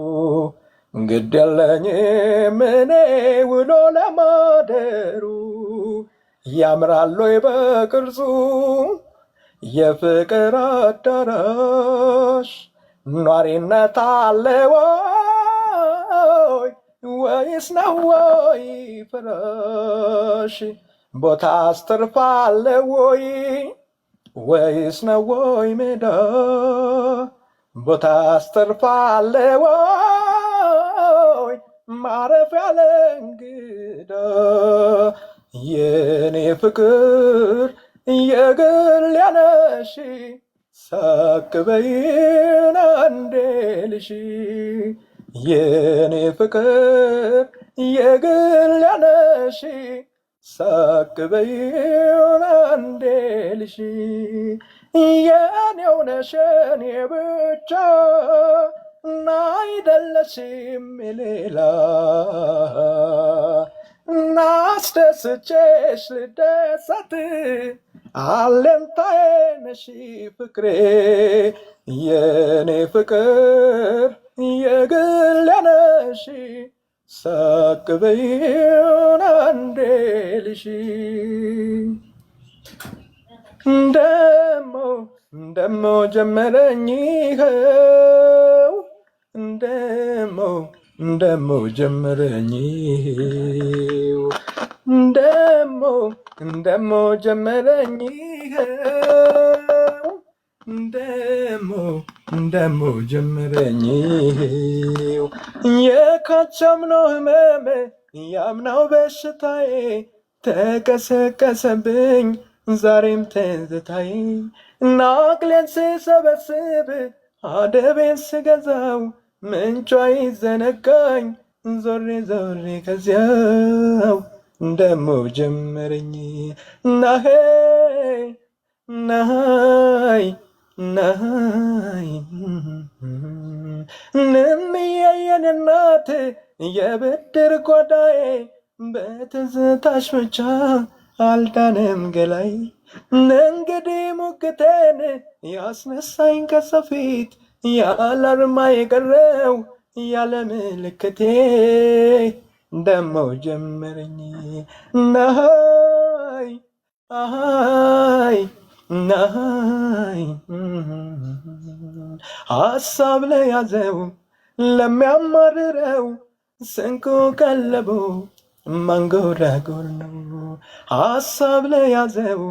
ግድ የለኝም እኔ ውሎ ለማደሩ። ያምራል ወይ በቅርጹ የፍቅር አዳራሽ? ኗሪነት አለ ወይ ወይስ ነው ወይ ፍራሽ? ቦታ አስተርፋለ ወይ ወይስ ነው ወይ ሜዳ? ቦታ አስተርፋለ ወይ ማረፍ ያለ እንግዳ? የኔ ፍቅር የግል ያነሺ ሳቅ በይን አንዴ ልሺ። የኔ ፍቅር የግል ያነሺ ሳቅ በይን አንዴ ልሺ። የኔው ነሽ የኔ ብቻ እና አይደለሽም ሌላ። እናስደስቼሽ ልደሰት አለንታዬ ነሽ ፍቅሬ። የኔ ፍቅር የግል ነሽ ሳቅ በይን አንዴ ልሺ። ደሞ ጀመረኝ ይኸው ደሞ ጀመረኝ ደሞ ጀመረኝ ይኸው ደሞ ጀመረኝ የካቻምናው ህመሜ ያምናው በሽታዬ ተቀሰቀሰብኝ ዛሬም ትዝታዬ። ናቅሌን ስሰበስብ አደቤን ስገዛው ምንጯ ይዘነጋኝ ዞሬ ዞሬ ከዚያው ደሞ ጀመረኝ። ናሄ ናይ ናይ ንምየየን እናት የብድር ጓዳዬ በትዝታሽ ብቻ አልዳንም ገላይ። እንግዲህ ሙግቴን ያስነሳኝ ከሰፊት ያለ አርማ የቀረው ያለ ምልክቴ ደሞ ጀመረኝ። ናይ አይ ናይ ሀሳብ ለያዘው ለሚያማርረው ስንቁ ቀለቦ ማንጎራጎር ነው። ሀሳብ ለያዘው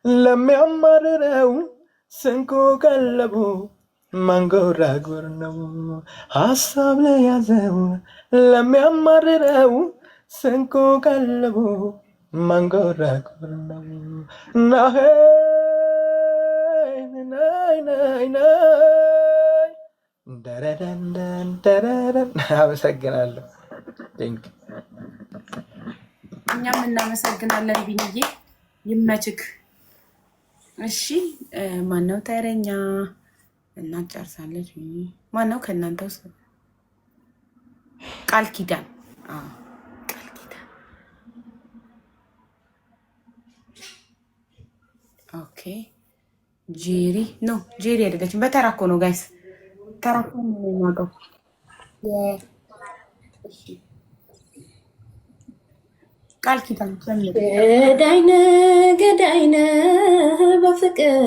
ለሚያማርረው ስንቁ ቀለቦ ማንጎራጎር ነው። ሀሳብ ለያዘው ለሚያማርረው ስንቁ ቀለቦ ማንጎራጎር ነው። ናይ ናይ ናይ ናይ ደረደንደን ደረደን። አመሰግናለሁ። እኛም እናመሰግናለን ቢንዬ፣ ይመችክ። እሺ ማነው ተረኛ? እናት ጨርሳለች። ማነው ከእናንተ ውስጥ? ቃል ኪዳን ቃል ኪዳን። ኦኬ ጄሪ ኖ ጄሪ አይደለችም። በተራ እኮ ነው ጋይስ፣ ተራ እኮ ነው የማውቀው። ቃል ኪዳን ገዳይነ ገዳይነ በፍቅር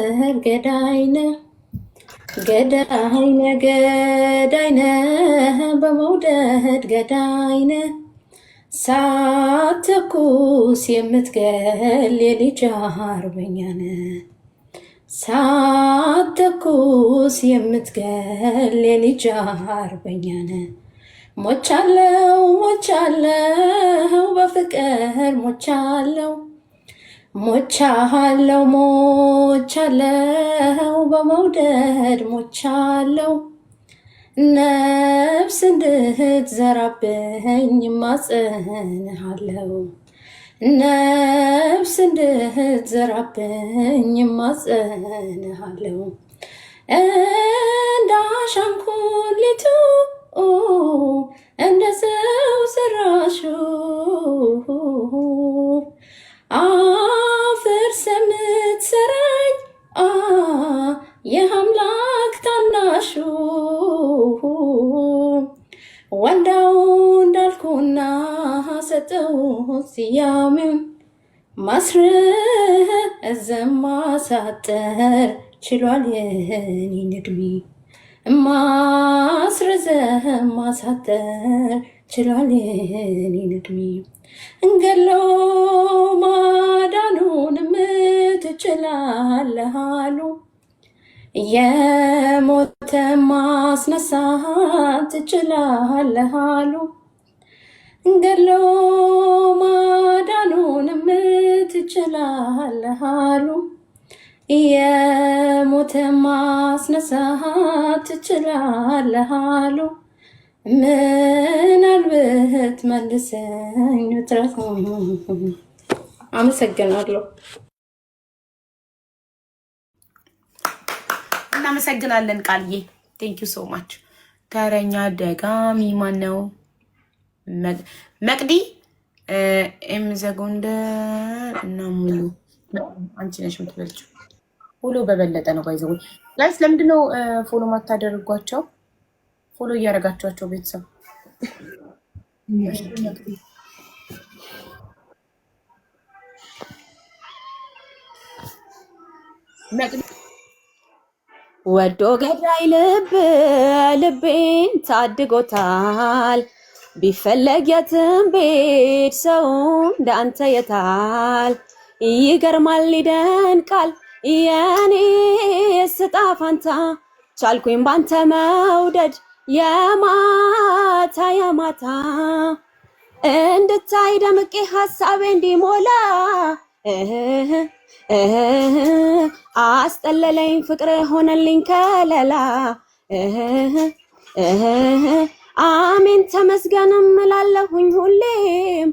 ገዳይነ ገዳይነ ገዳይነ በመውደድ ገዳይነ ሳትተኩስ የምትገል የልጅ አርበኛ ነህ። ሳትተኩስ የምትገል የልጅ አርበኛ ነህ። ሞቻለው ሞቻለው በፍቅር ሞቻለው ሞቻለው ሞቻለው በመውደድ ሞቻለው ነፍስ እንድትዘራብኝ ማጽንሃለው ነፍስ እንድትዘራብኝ ማጽንሃለው እንዳሻንኩሊቱ እንደ ሰው ሰራሹ አፈር ሰምትሰራኝ የአምላክ ታናሹ ወንዳው እንዳልኩና ሰጠው ስያሜም ማስረዘም ማሳጠር ችሏል የኔን ዕድሜ ማስረዘም ማሳጠር ችሏል የኔን ዕድሜ እንገሎ ማዳኑንም ትችላለህ አሉ የሞተ ማስነሳት ትችላለህ አሉ እንገሎ ማዳኑንም ትችላለህ አሉ የሞተ ማስነሳት ትችላለህ አሉ ምናልባት መልሰኝ ውጥረት አመሰግናለሁ። እናመሰግናለን ቃልዬ ቴንክ ዩ ሶ ማች። ተረኛ ደጋሚ ማን ነው? መቅዲ ኤምዘጎንደር እና ሙሉ አንቺ ነሽ የምትበልጪው። ፎሎ በበለጠ ነው ባይዘው ጋይስ። ለምንድን ነው ፎሎ ማታደርጓቸው? ፎሎ እያደረጋችኋቸው ቤተሰብ ወዶ ገዳይ ልቤን ታድጎታል ቢፈለግ የትም ቤት ሰው እንዳንተ የታል ይገርማል ይደንቃል የኔ ስጣ ፋንታ ቻልኩኝ ባንተ መውደድ የማታ የማታ እንድታይ ደምቄ ሐሳቤ እንዲሞላ አስጠለለኝ ፍቅር ሆነልኝ ከለላ አሜን ተመስገንም እላለሁኝ ሁሌም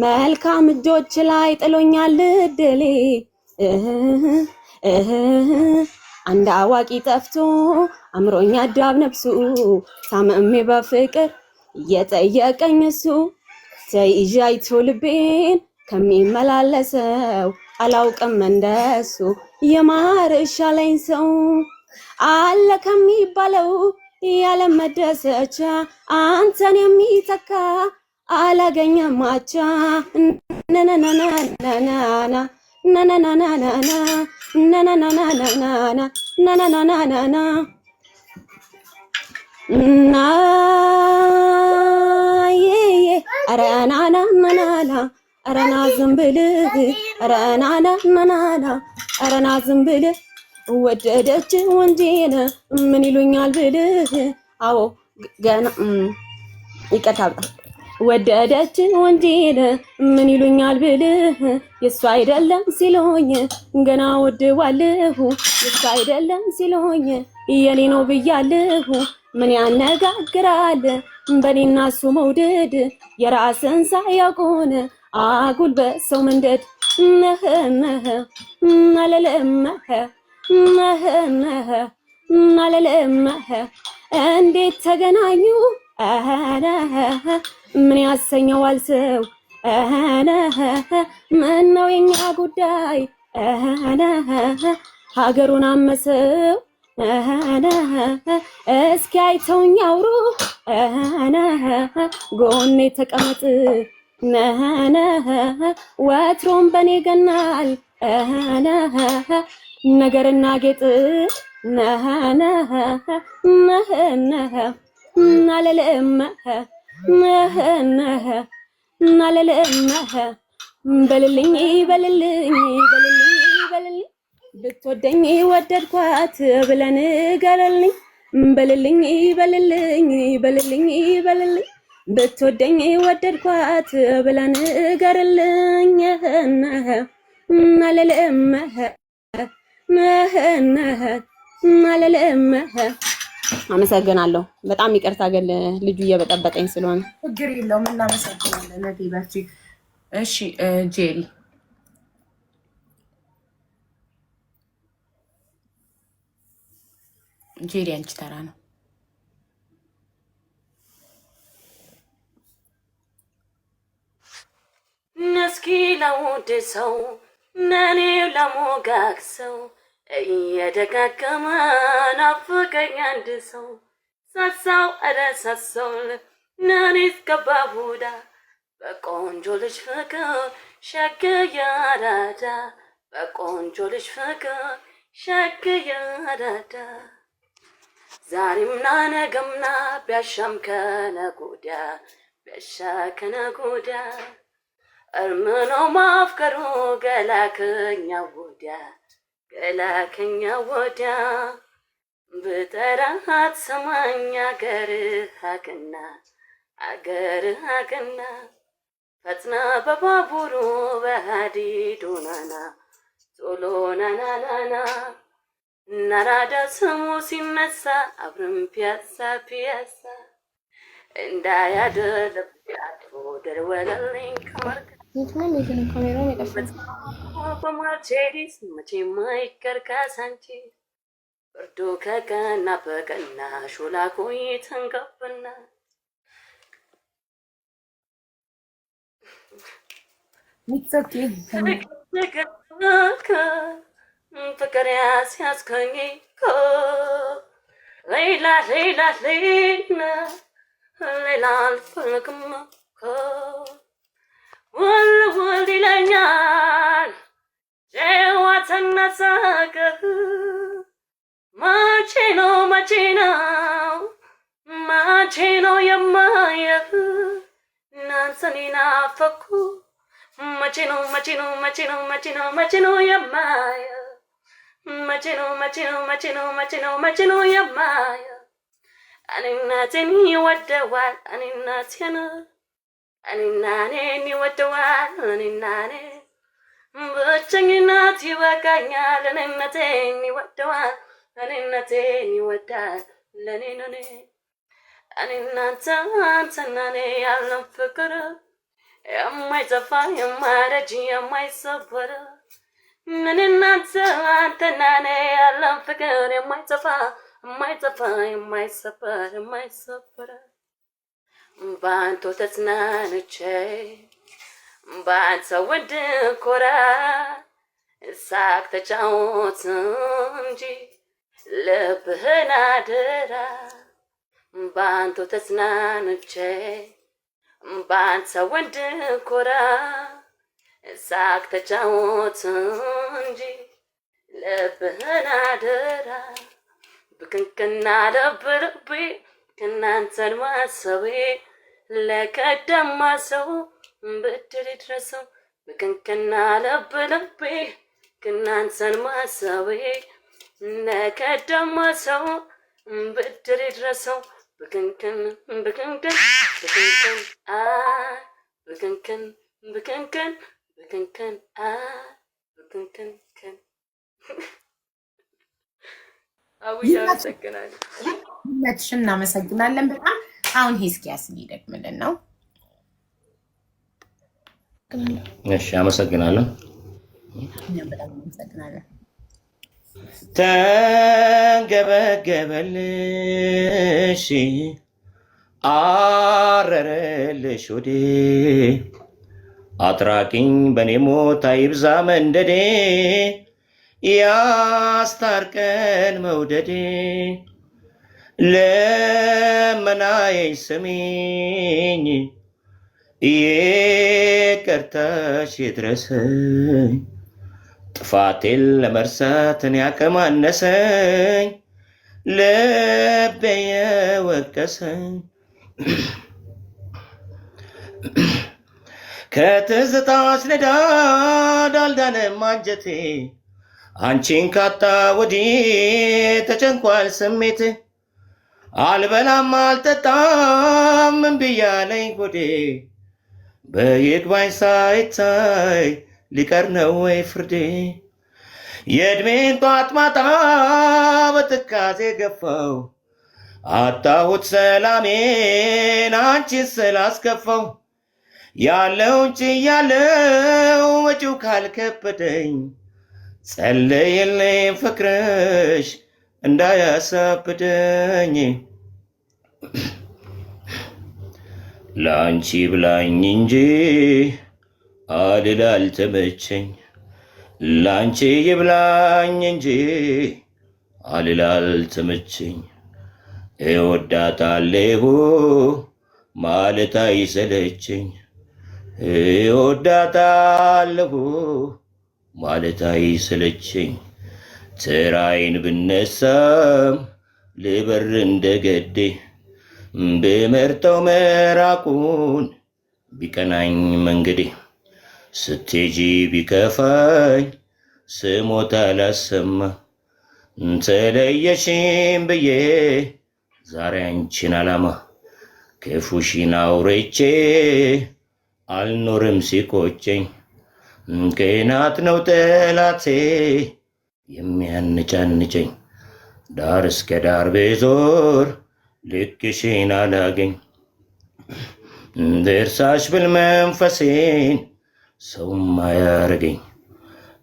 መልካም እጆች ላይ ጥሎኛል እድሌ አንድ አዋቂ ጠፍቶ አምሮኛ አዳብ ነፍሱ ታመሜ በፍቅር እየጠየቀኝ እሱ ተይዣይቶ ልቤን ከሚመላለሰው አላውቅም እንደሱ የማርሻለኝ ሰው አለ ከሚባለው ያለ መደሰቻ አንተን የሚተካ አላገኘም ማቻ ነነነነነና ነነነነነና ነነነነነና ነነነነነና ናዬ አረናና መናላ አረና ዝምብልህ አረናና መናላ አረና ዝምብልህ ወደደች ወንጄነ ምን ይሉኛል ብልህ አዎ ገና ይቀታል ወደደች ወንጄነ ምን ይሉኛል ብልህ የሱ አይደለም ሲሎኝ ገና ወድዋለሁ የሱ አይደለም ሲሎኝ የኔ ነው ብያለሁ ምን ያነጋግራል በኔና እሱ መውደድ የራስን ሳያውቁን አጉል በሰው መንደድ አለለመህ አለለመህ እንዴት ተገናኙ ምን ያሰኘዋል ሰው ምን ነው የኛ ጉዳይ ሀገሩን አመሰው እስኪ አይተውኝ አውሩ ጎኔ ተቀመጥ ወትሮም በኔ ገናል ነገርና ጌጥ አለለመህ በልልኝ በልልኝ በልልኝ በልልኝ ብትወደኝ ወደድኳት ብለን ገለልኝ በልልኝ በልልኝ በልልኝ በልልኝ ብትወደኝ ወደድኳት ብላ ንገርልኝ አለልም አለልም። አመሰግናለሁ። በጣም ይቅርታ ግን ልጁ እየበጠበጠኝ ስለሆነ ችግር የለውም። እናመሰግናለን። ነቴ በርቺ። እሺ ጄሪ ጄሪ አንቺ ተራ ነው። እስኪ ለውድሰው እኔው ለሞጋግሰው እየደጋገመ ናፍቀኝ አንድ ሰው ሳሳው ኧረ ሳሳው እኔስ ገባ ቡዳ በቆንጆ ልጅ ፍቅር ሸገየ አራዳ በቆንጆ ልጅ ፍቅር ሸገየ አራዳ ዛሬምና ነገምና ቢያሻም ከነጎዳ ቢያሻ ከነጎዳ እርምኖ ማፍቀሩ ገላከኛ ወዲያ ገላከኛ ወዲያ ብጠራት ሰማኝ አገርህ አገና ፈጥና በባቡሩ በሀዲዱ ናና ቶሎ ናናናና ናራዳ ስሙ ሲነሳ አብረን ፒያሳ ፒያሳ እንዳያደለብ ያቶ ደወለልኝ ከመርካ በማርቼዲስ መቼም አይቀር ካሳንቺስ ብርዱ ከቀና በቀና ሾላ ቆይተን ገባና ፍቅር ያስያዝከኝ ሌላ ሌላ ሌላ ሌላ አልፈልግም ውል ውል ይለኛል ጨዋታና ሳቅህ መቼ ነው መቼ ነው የማየህ እናንተን ናፈኩ መቼ ነው የማየህ መቼ ነው የማየህ እኔነቴን ይወደዋል እኔነቴን ይወደዋል እኔ ብቸኝነት ይበቃኛል እኔነቴን ይወደዋል ለኔ ነኔ አንተና እኔ ያለን ፍቅር የማይጠፋ የማይረጅ የማይሰበር አንተና እኔ ያለን ፍቅር የማይጠፋ የማይሰበር በአንተ ተጽናንቼ በአንተ ወድ ኮራ ሳቅ ተጫወት እንጂ ልብህን አደራ በአንተ ተጽናንቼ በአንተ ወድ ኮራ ሳቅ ተጫወት እንጂ ልብህን አደራ ብክንክና ልብ ከናንተን ማሰቤ ለቀደማ ሰው ብድር ይድረሰው ብክንክና ልብ ከናንተን ማሰቤ ለቀደማ ሰው ብድር ይድረሰው ብክንክን አቡያ አመሰግናለሁ። ሁላችንም እናመሰግናለን በጣም። አሁን ሂስኪያስ ሊደግምልን ነው። እሺ አመሰግናለሁ። በጣም እናመሰግናለን። ተንገበገበልሽ አረረልሽ ወዴ አትራቂኝ በኔ ሞት አይብዛ መንደዴ ያስታርቀን መውደዴ ለመናዬን ስሚኝ ይቅርታሽ ይድረሰኝ ጥፋቴን ለመርሳትን ያቀማነሰኝ ልቤ የወቀሰኝ ከትዝታሽ ነዳድ አልዳነም አንጀቴ አንቺን ካጣ ወዲህ ተጨንቋል ስሜቴ አልበላም አልጠጣም እምቢ ያለኝ ሆዴ በይግባኝ ሳይታይ ሊቀር ነው ወይ ፍርዴ የእድሜን ጧት ማታ በትካዜ ገፋው አጣሁት ሰላሜን አንቺን ስላስከፋው ያለው እንጂ ያለው ወጪው ካልከበደኝ ጸልይልኝ ፍቅርሽ እንዳያሳብደኝ ላንቺ ብላኝ እንጂ አልላል ተመቸኝ ላንቺ ይብላኝ እንጂ አልላል ተመቸኝ እወዳታለሁ ማለት አይሰለቸኝ እወዳታለሁ ማለት አይሰለቸኝ ተራይን ብነሳም ልበር እንደገዴ በመርጠው መራቁን ቢቀናኝ መንገዴ ስትሄጂ ቢከፋኝ ስሞታ ላሰማ ተለየሽም ብዬ ዛሬ አንቺን አላማ ክፉሽን አውርቼ አልኖርም ሲቆጨኝ ቅናት ነው ጠላቴ የሚያንጫንጨኝ ዳር እስከ ዳር ብዞር ልክሽን አላገኝ ደርሳሽ ብል መንፈሴን ሰውም አያረገኝ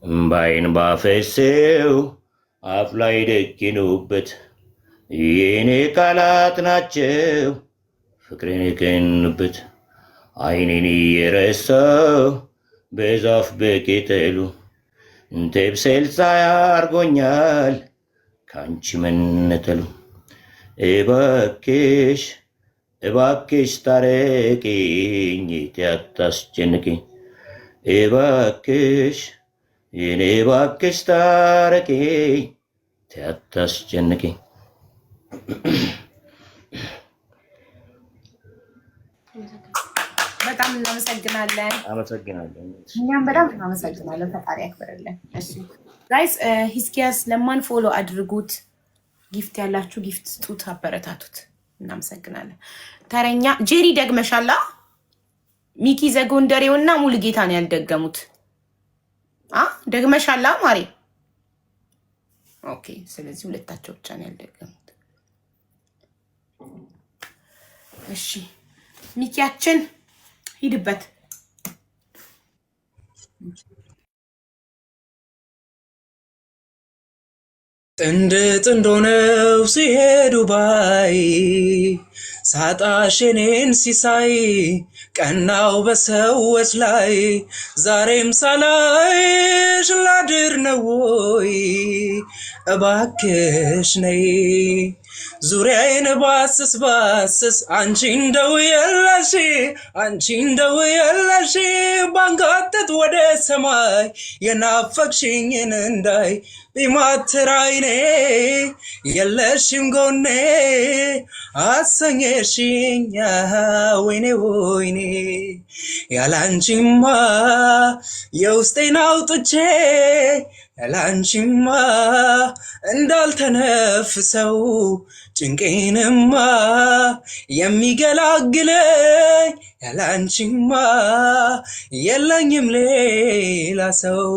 እምባይን ባፈሰው አፍ ላይ ደቂኑበት የኔ ቃላት ናቸው ፍቅሬን የቀኑበት አይኔን እየረሳው በዛፍ በቅጠሉ እንተብሰል ሳያርጎኛል ካንቺ መነጠሉ እባክሽ እባክሽ ታረቂኝ አታስጨንቂኝ እባክሽ የኔ እባክሽ ታረቂኝ አታስጨንቂኝ በጣም እናመሰግናለን። አመሰግናለሁ። እኛም በጣም እናመሰግናለን። ፈጣሪ ያክብርልን። እሺ ጋይስ ሂስኪያስ ለማን ፎሎ አድርጉት። ጊፍት ያላችሁ ጊፍት ስጡት፣ አበረታቱት። እናመሰግናለን። ተረኛ ጄሪ ደግመሻላ። ሚኪ ዘጎንደሬውና ሙሉጌታ ነው ያልደገሙት። ደግመሻላ ማሪ። ኦኬ፣ ስለዚህ ሁለታቸው ብቻ ነው ያልደገሙት። እሺ ሚኪያችን ሂድበት። ጥንድ ጥንድ ሆነው ሲሄዱ ባይ ሳጣሽ የኔን ሲሳይ ቀናው በሰዎች ላይ ዛሬም ሳላይሽ ላድር ነው ወይ እባክሽ ነይ ዙሪያዬን ባስስ ባስስ አንቺ እንደው የለሽ ባንጋጥጥ ወደ ሰማይ የናፈቅሽኝን እንዳይ ቢማትር አይኔ የለሽም ጎኔ አሰኘሽኝ ወይኔ ወይኔ ያላንቺማ የውስጤን አውጥቼ ያላንቺማ እንዳልተነፍሰው ጭንቄንማ የሚገላግለኝ ያላንቺማ የለኝም ሌላ ሰው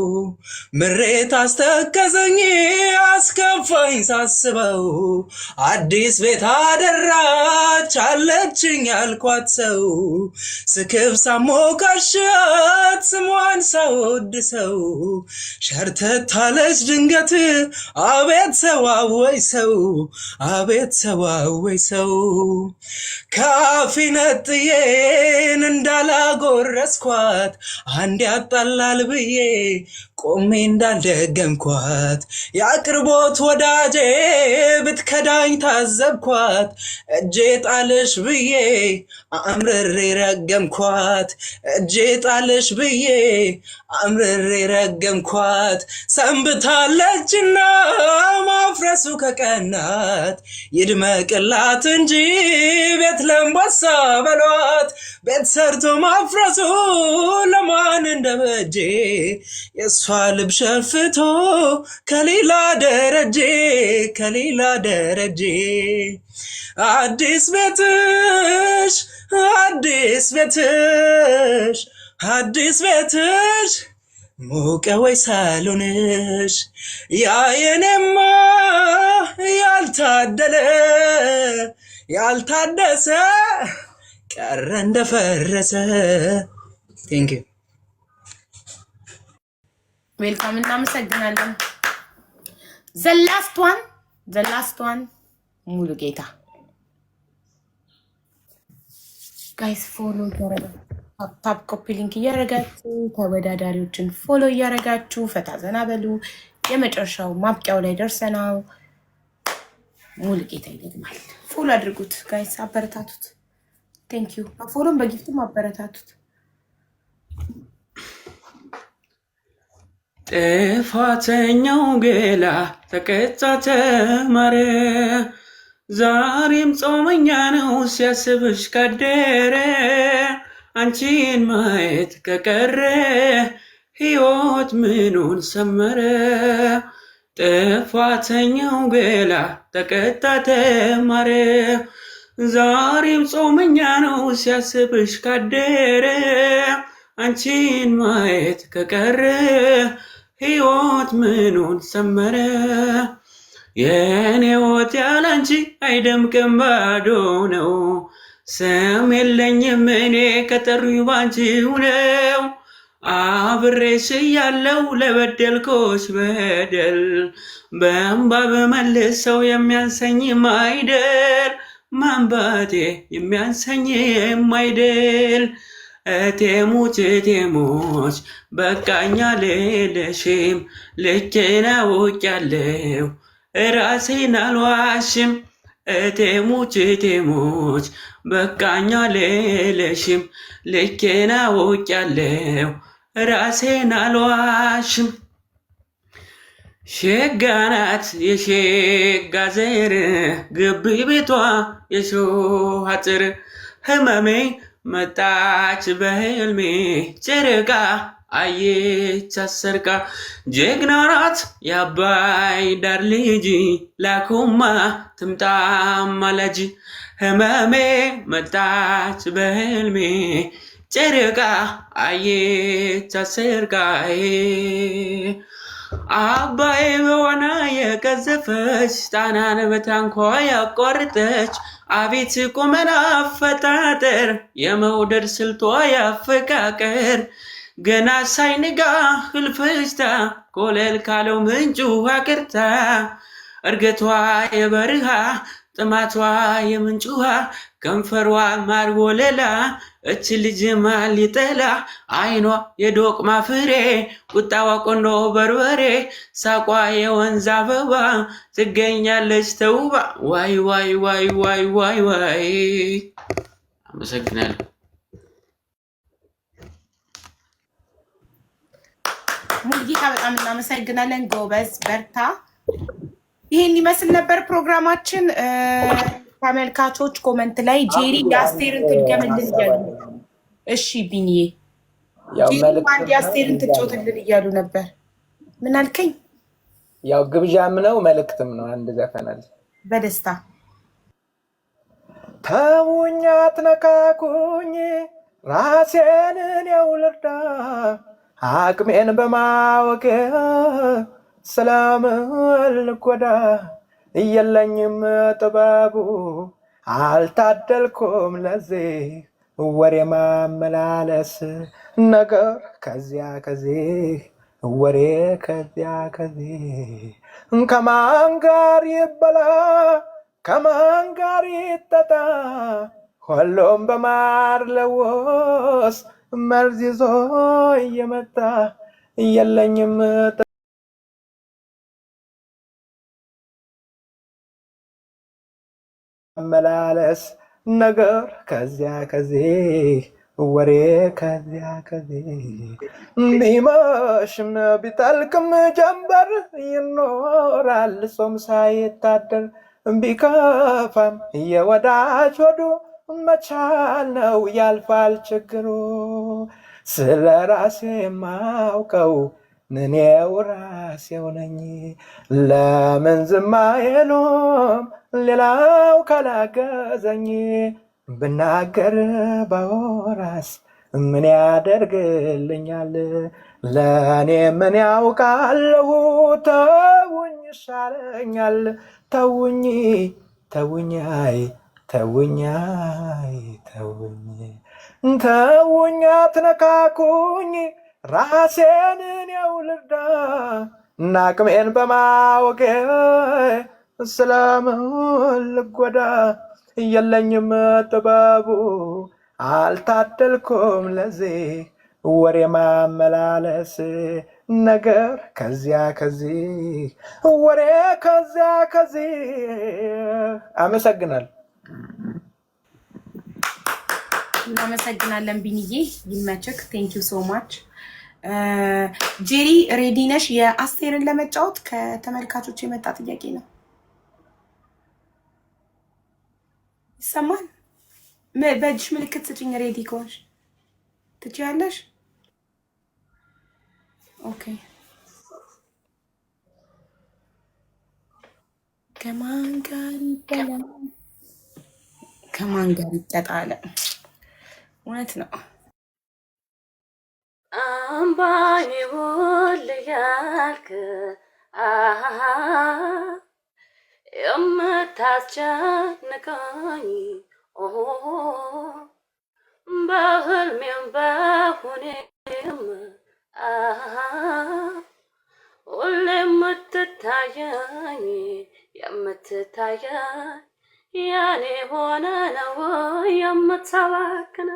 ምሬት አስተከዘኝ አስከፋኝ ሳስበው አዲስ ቤት አደራች አለችኝ ያልኳት ሰው ስክብ ሳሞካሻት ስሟን ሳወድሰው ሸርተታለች ድንገት አቤት ሰው አወይ ሰው አቤት ሰው አወይ ሰው ካፊ ነጥዬን እንዳላጎረስኳት አንድ ያጣላል ብዬ ቆሜ እንዳልደገምኳት የአቅርቦት ወዳጄ ብትከዳኝ ታዘብኳት እጄ ጣልሽ ብዬ አምርሬ ረገምኳት እጄ ጣልሽ ብዬ አምርሬ ረገምኳት ሰንብታለችና ማፍረሱ ከቀናት ይድመቅላት እንጂ ቤት ለምባሳ በሏት ቤት ሰርቶ ማፍረሱ ለማን እንደበጄ የሷ ልብ ሸፍቶ ከሌላ ደረጀ አዲስ ቤትሽ ሞቀ ወይ ሳሎንሽ ያየኔማ ያልታደሰ ቀረ እንደፈረሰ። ቴንክ ዩ ዌልካም፣ እናመሰግናለን። ዘ ላስት ዋን ሙሉ ጌታ ጋይስ ፎሎ ታፕ ኮፒ ሊንክ እያረጋችሁ ተወዳዳሪዎችን ፎሎ እያረጋችሁ ፈታ ዘና በሉ። የመጨረሻው ማብቂያው ላይ ደርሰናል። ሙሉ ጌታ ይደግማል። ፎሎ አድርጉት ጋይስ፣ አበረታቱት። ቴንክ ዩ። በፎሎም በጊፍትም አበረታቱት። ጥፋተኛው ገላ ተቀጣ ተማረ፣ ዛሬም ጾመኛ ነው ሲያስብሽ ካደረ፣ አንቺን ማየት ከቀረ ሕይወት ምኑን ሰመረ። ጥፋተኛው ገላ ተቀጣ ተማረ፣ ዛሬም ጾመኛ ነው ሲያስብሽ ካደረ፣ አንቺን ማየት ከቀረ ሕይወት ምኑን ሰመረ። የኔ ሕይወት ያላንቺ አይደምቅም ባዶ ነው፣ ስም የለኝም እኔ ከጠሩኝ ባንቺው ነው። አብሬሽ እያለሁ ለበደልኮች በደል በእንባ በመልሰው የሚያንሰኝም አይደል፣ ማንባቴ የሚያንሰኝም አይደል። እቴሙች በቃኛ ልልሽም ልኬን አውቄያለሁ ራሴን አልዋሽም። እቴሙች በቃኛ ልልሽም ልኬን አውቄያለሁ ራሴን አልዋሽም። ሸጋ ናት የሸጋ ዘር ግቢ ቤቷ የሾህ አጥር፣ ህመሜ መጣች በህልሜ ጨረቃ አየች አሰርቃ። ጀግና ናት የአባይ ዳር ልጅ ላኩማ ትምጣም አላጅ፣ ህመሜ መጣች በህልሜ ጨረቃ አየች አሰርቃ። አባይ በዋና የቀዘፈች ጣናን በታንኳ ያቋርጠች፣ አቤት ቁመና አፈጣጠር የመውደድ ስልቷ ያፈቃቀር። ገና ሳይነጋ ህልፈሽታ ኮለል ካለው ምንጩ አቅርታ፣ እርገቷ የበረሃ ጥማቷ የምንጭ ውሃ ከንፈሯ ማር ወለላ። እች ልጅ ማን ሊጠላ አይኗ የዶቅማ ፍሬ ቁጣዋ ቆንዶ በርበሬ ሳቋ የወንዝ አበባ ትገኛለች ተውባ። ዋይ ዋይ ዋይ ዋይ ዋይ ዋይ። አመሰግናለሁ። ሙሉጌታ በጣም እናመሰግናለን። ጎበዝ በርታ። ይሄን ይመስል ነበር ፕሮግራማችን። ተመልካቾች ኮመንት ላይ ጄሪ የአስቴርን ትድገምልን እያሉ፣ እሺ ቢኒዬ ጄሪ አንድ የአስቴርን ትጮትልን እያሉ ነበር። ምን አልከኝ? ያው ግብዣም ነው መልእክትም ነው። አንድ ዘፈናል በደስታ ተውኝ አትነካኩኝ ራሴን እኔው ልርዳ አቅሜን በማወቅ ሰላምን ልጎዳ የለኝም ጥበቡ አልታደልኩም ለዚህ ወሬ ማመላለስ ነገር ከዚያ ከዚህ ወሬ ከዚያ ከዚህ ከማን ጋር ይበላ ከማን ጋር ይጠጣ ሁሉም በማር ለውስ መርዝ ይዞ እየመጣ የለኝም መላለስ ነገር ከዚያ ከዚህ ወሬ ከዚያ ከዚህ ቢመሽም ቢጠልቅም ጀንበር ይኖራል ጾም ሳይታደር ቢከፋም የወዳጅ ሆዱ መቻል ነው ያልፋል ችግሩ ስለ ራሴ ማውቀው እኔው ራሴው ነኝ። ለምን ዝም አይሉም ሌላው ካላገዘኝ? ብናገር ባወራስ ምን ያደርግልኛል? ለእኔ ምን ያውቃለሁ? ተውኝ ይሻለኛል። ተውኝ ተውኝ አይ ተውኝ አይ ተውኝ ተውኝ አትነካኩኝ ራሴን እኔው ልርዳ እና አቅሜን በማወቅ ስለምን ልጎዳ? የለኝም ጥበቡ አልታደልኩም ለዚህ ወሬ ማመላለስ ነገር ከዚያ ከዚህ ወሬ ከዚያ ከዚህ። አመሰግናለሁ። እናመሰግናለን ቢንዬ፣ ይመችክ። ቴንክ ዩ ሶ ማች። ጄሪ ሬዲ ነሽ የአስቴርን ለመጫወት? ከተመልካቾች የመጣ ጥያቄ ነው። ይሰማል? በእጅሽ ምልክት ስጭኝ ሬዲ ከሆንሽ ትችያለሽ። ኦኬ። ከማን ጋር ይበላል ከማን ጋር ይጠጣል? እውነት ነው። አምባዬ ውል ያልክ የምታስጨንቀኝ በህልሜም በሁኔም ሁሌ የምትታየኝ ያኔ ሆነ ነው የምታባክን?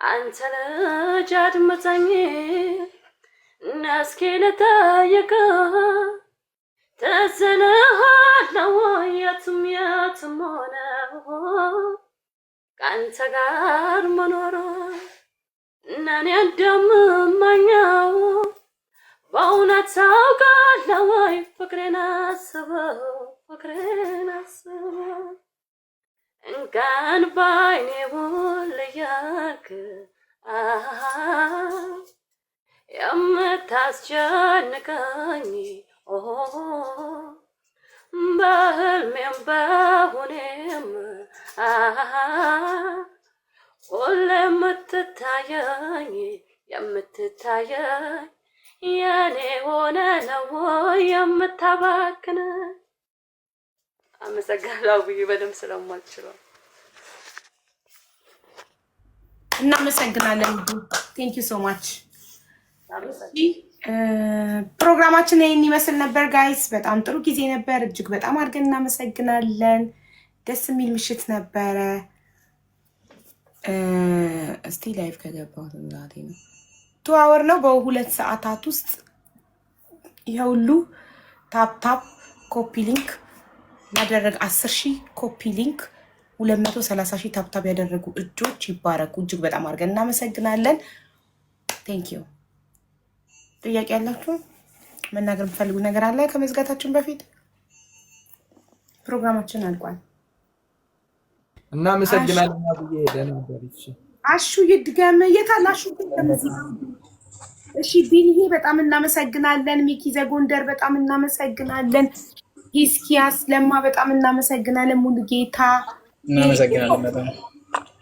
አንተ ልጅ አድምጠኝ እስኪ ልጠይቅ፣ ትዝልሃለው የትም የትም ሆነ ከአንተ ጋር መኖር እኔ እንደምመኘው በእውነት ታውቃለህ ወይ? ፍቅሬን አስበው ፍቅሬን አስበው እንኳን ባይኔ ውል እያልክ የምታስጨንቀኝ በህልሜም በሁኔም ሁሌ የምትታየኝ የኔ ሆነ ነው የምታባክን? አመሰግናለሁ ብዬ በደምብ ስለማልችለው እናመሰግናለን። ቴንክ ዩ ሶ ማች። ፕሮግራማችን ይህን ይመስል ነበር ጋይስ። በጣም ጥሩ ጊዜ ነበር። እጅግ በጣም አድርገን እናመሰግናለን። ደስ የሚል ምሽት ነበረ። እስቲ ላይቭ ከገባሁ ዛሬ ነው 2 አወር ነው። በ2 ሰዓታት ውስጥ ይሄውሉ ታፕ ኮፒ ሊንክ ያደረገ 10,000 ኮፒ ሊንክ 230,000 ታፕ ያደረጉ እጆች ይባረኩ። እጅግ በጣም አድርገን እናመሰግናለን። ቴንክ ዩ። ጥያቄ ያላችሁ መናገር የምትፈልጉ ነገር አለ? ከመዝጋታችን በፊት ፕሮግራማችን አልቋል። እናመሰግናለን። አብዬ ደህና ነበር። አሹ ይድገም። የታል አሹ? እሺ ቢንዬ በጣም እናመሰግናለን። ሚኪ ዘጎንደር በጣም እናመሰግናለን። ሂስኪያስ ለማ በጣም እናመሰግናለን። ሙሉ ጌታ እናመሰግናለን። በጣም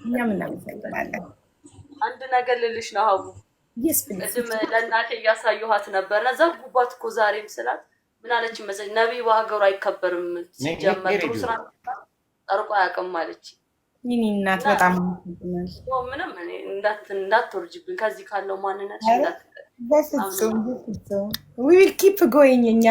እኛም እናመሰግናለን። አንድ ነገር ልልሽ ነው ሀቡ። ቅድም ለእናቴ እያሳየኋት ነበርና ዘጉባት እኮ ዛሬም ስላት ምን አለች መሰለኝ? ነቢይ በሀገሩ አይከበርም ሲጀመር ጥሩ ስራ ጠርቆ አያውቅም አለች። ይህን እናት በጣም ምንም እንዳትወርጅብን ከዚህ ካለው ማንነት በፍጹም ዊ ዊል ኪፕ ጎይንግ እኛ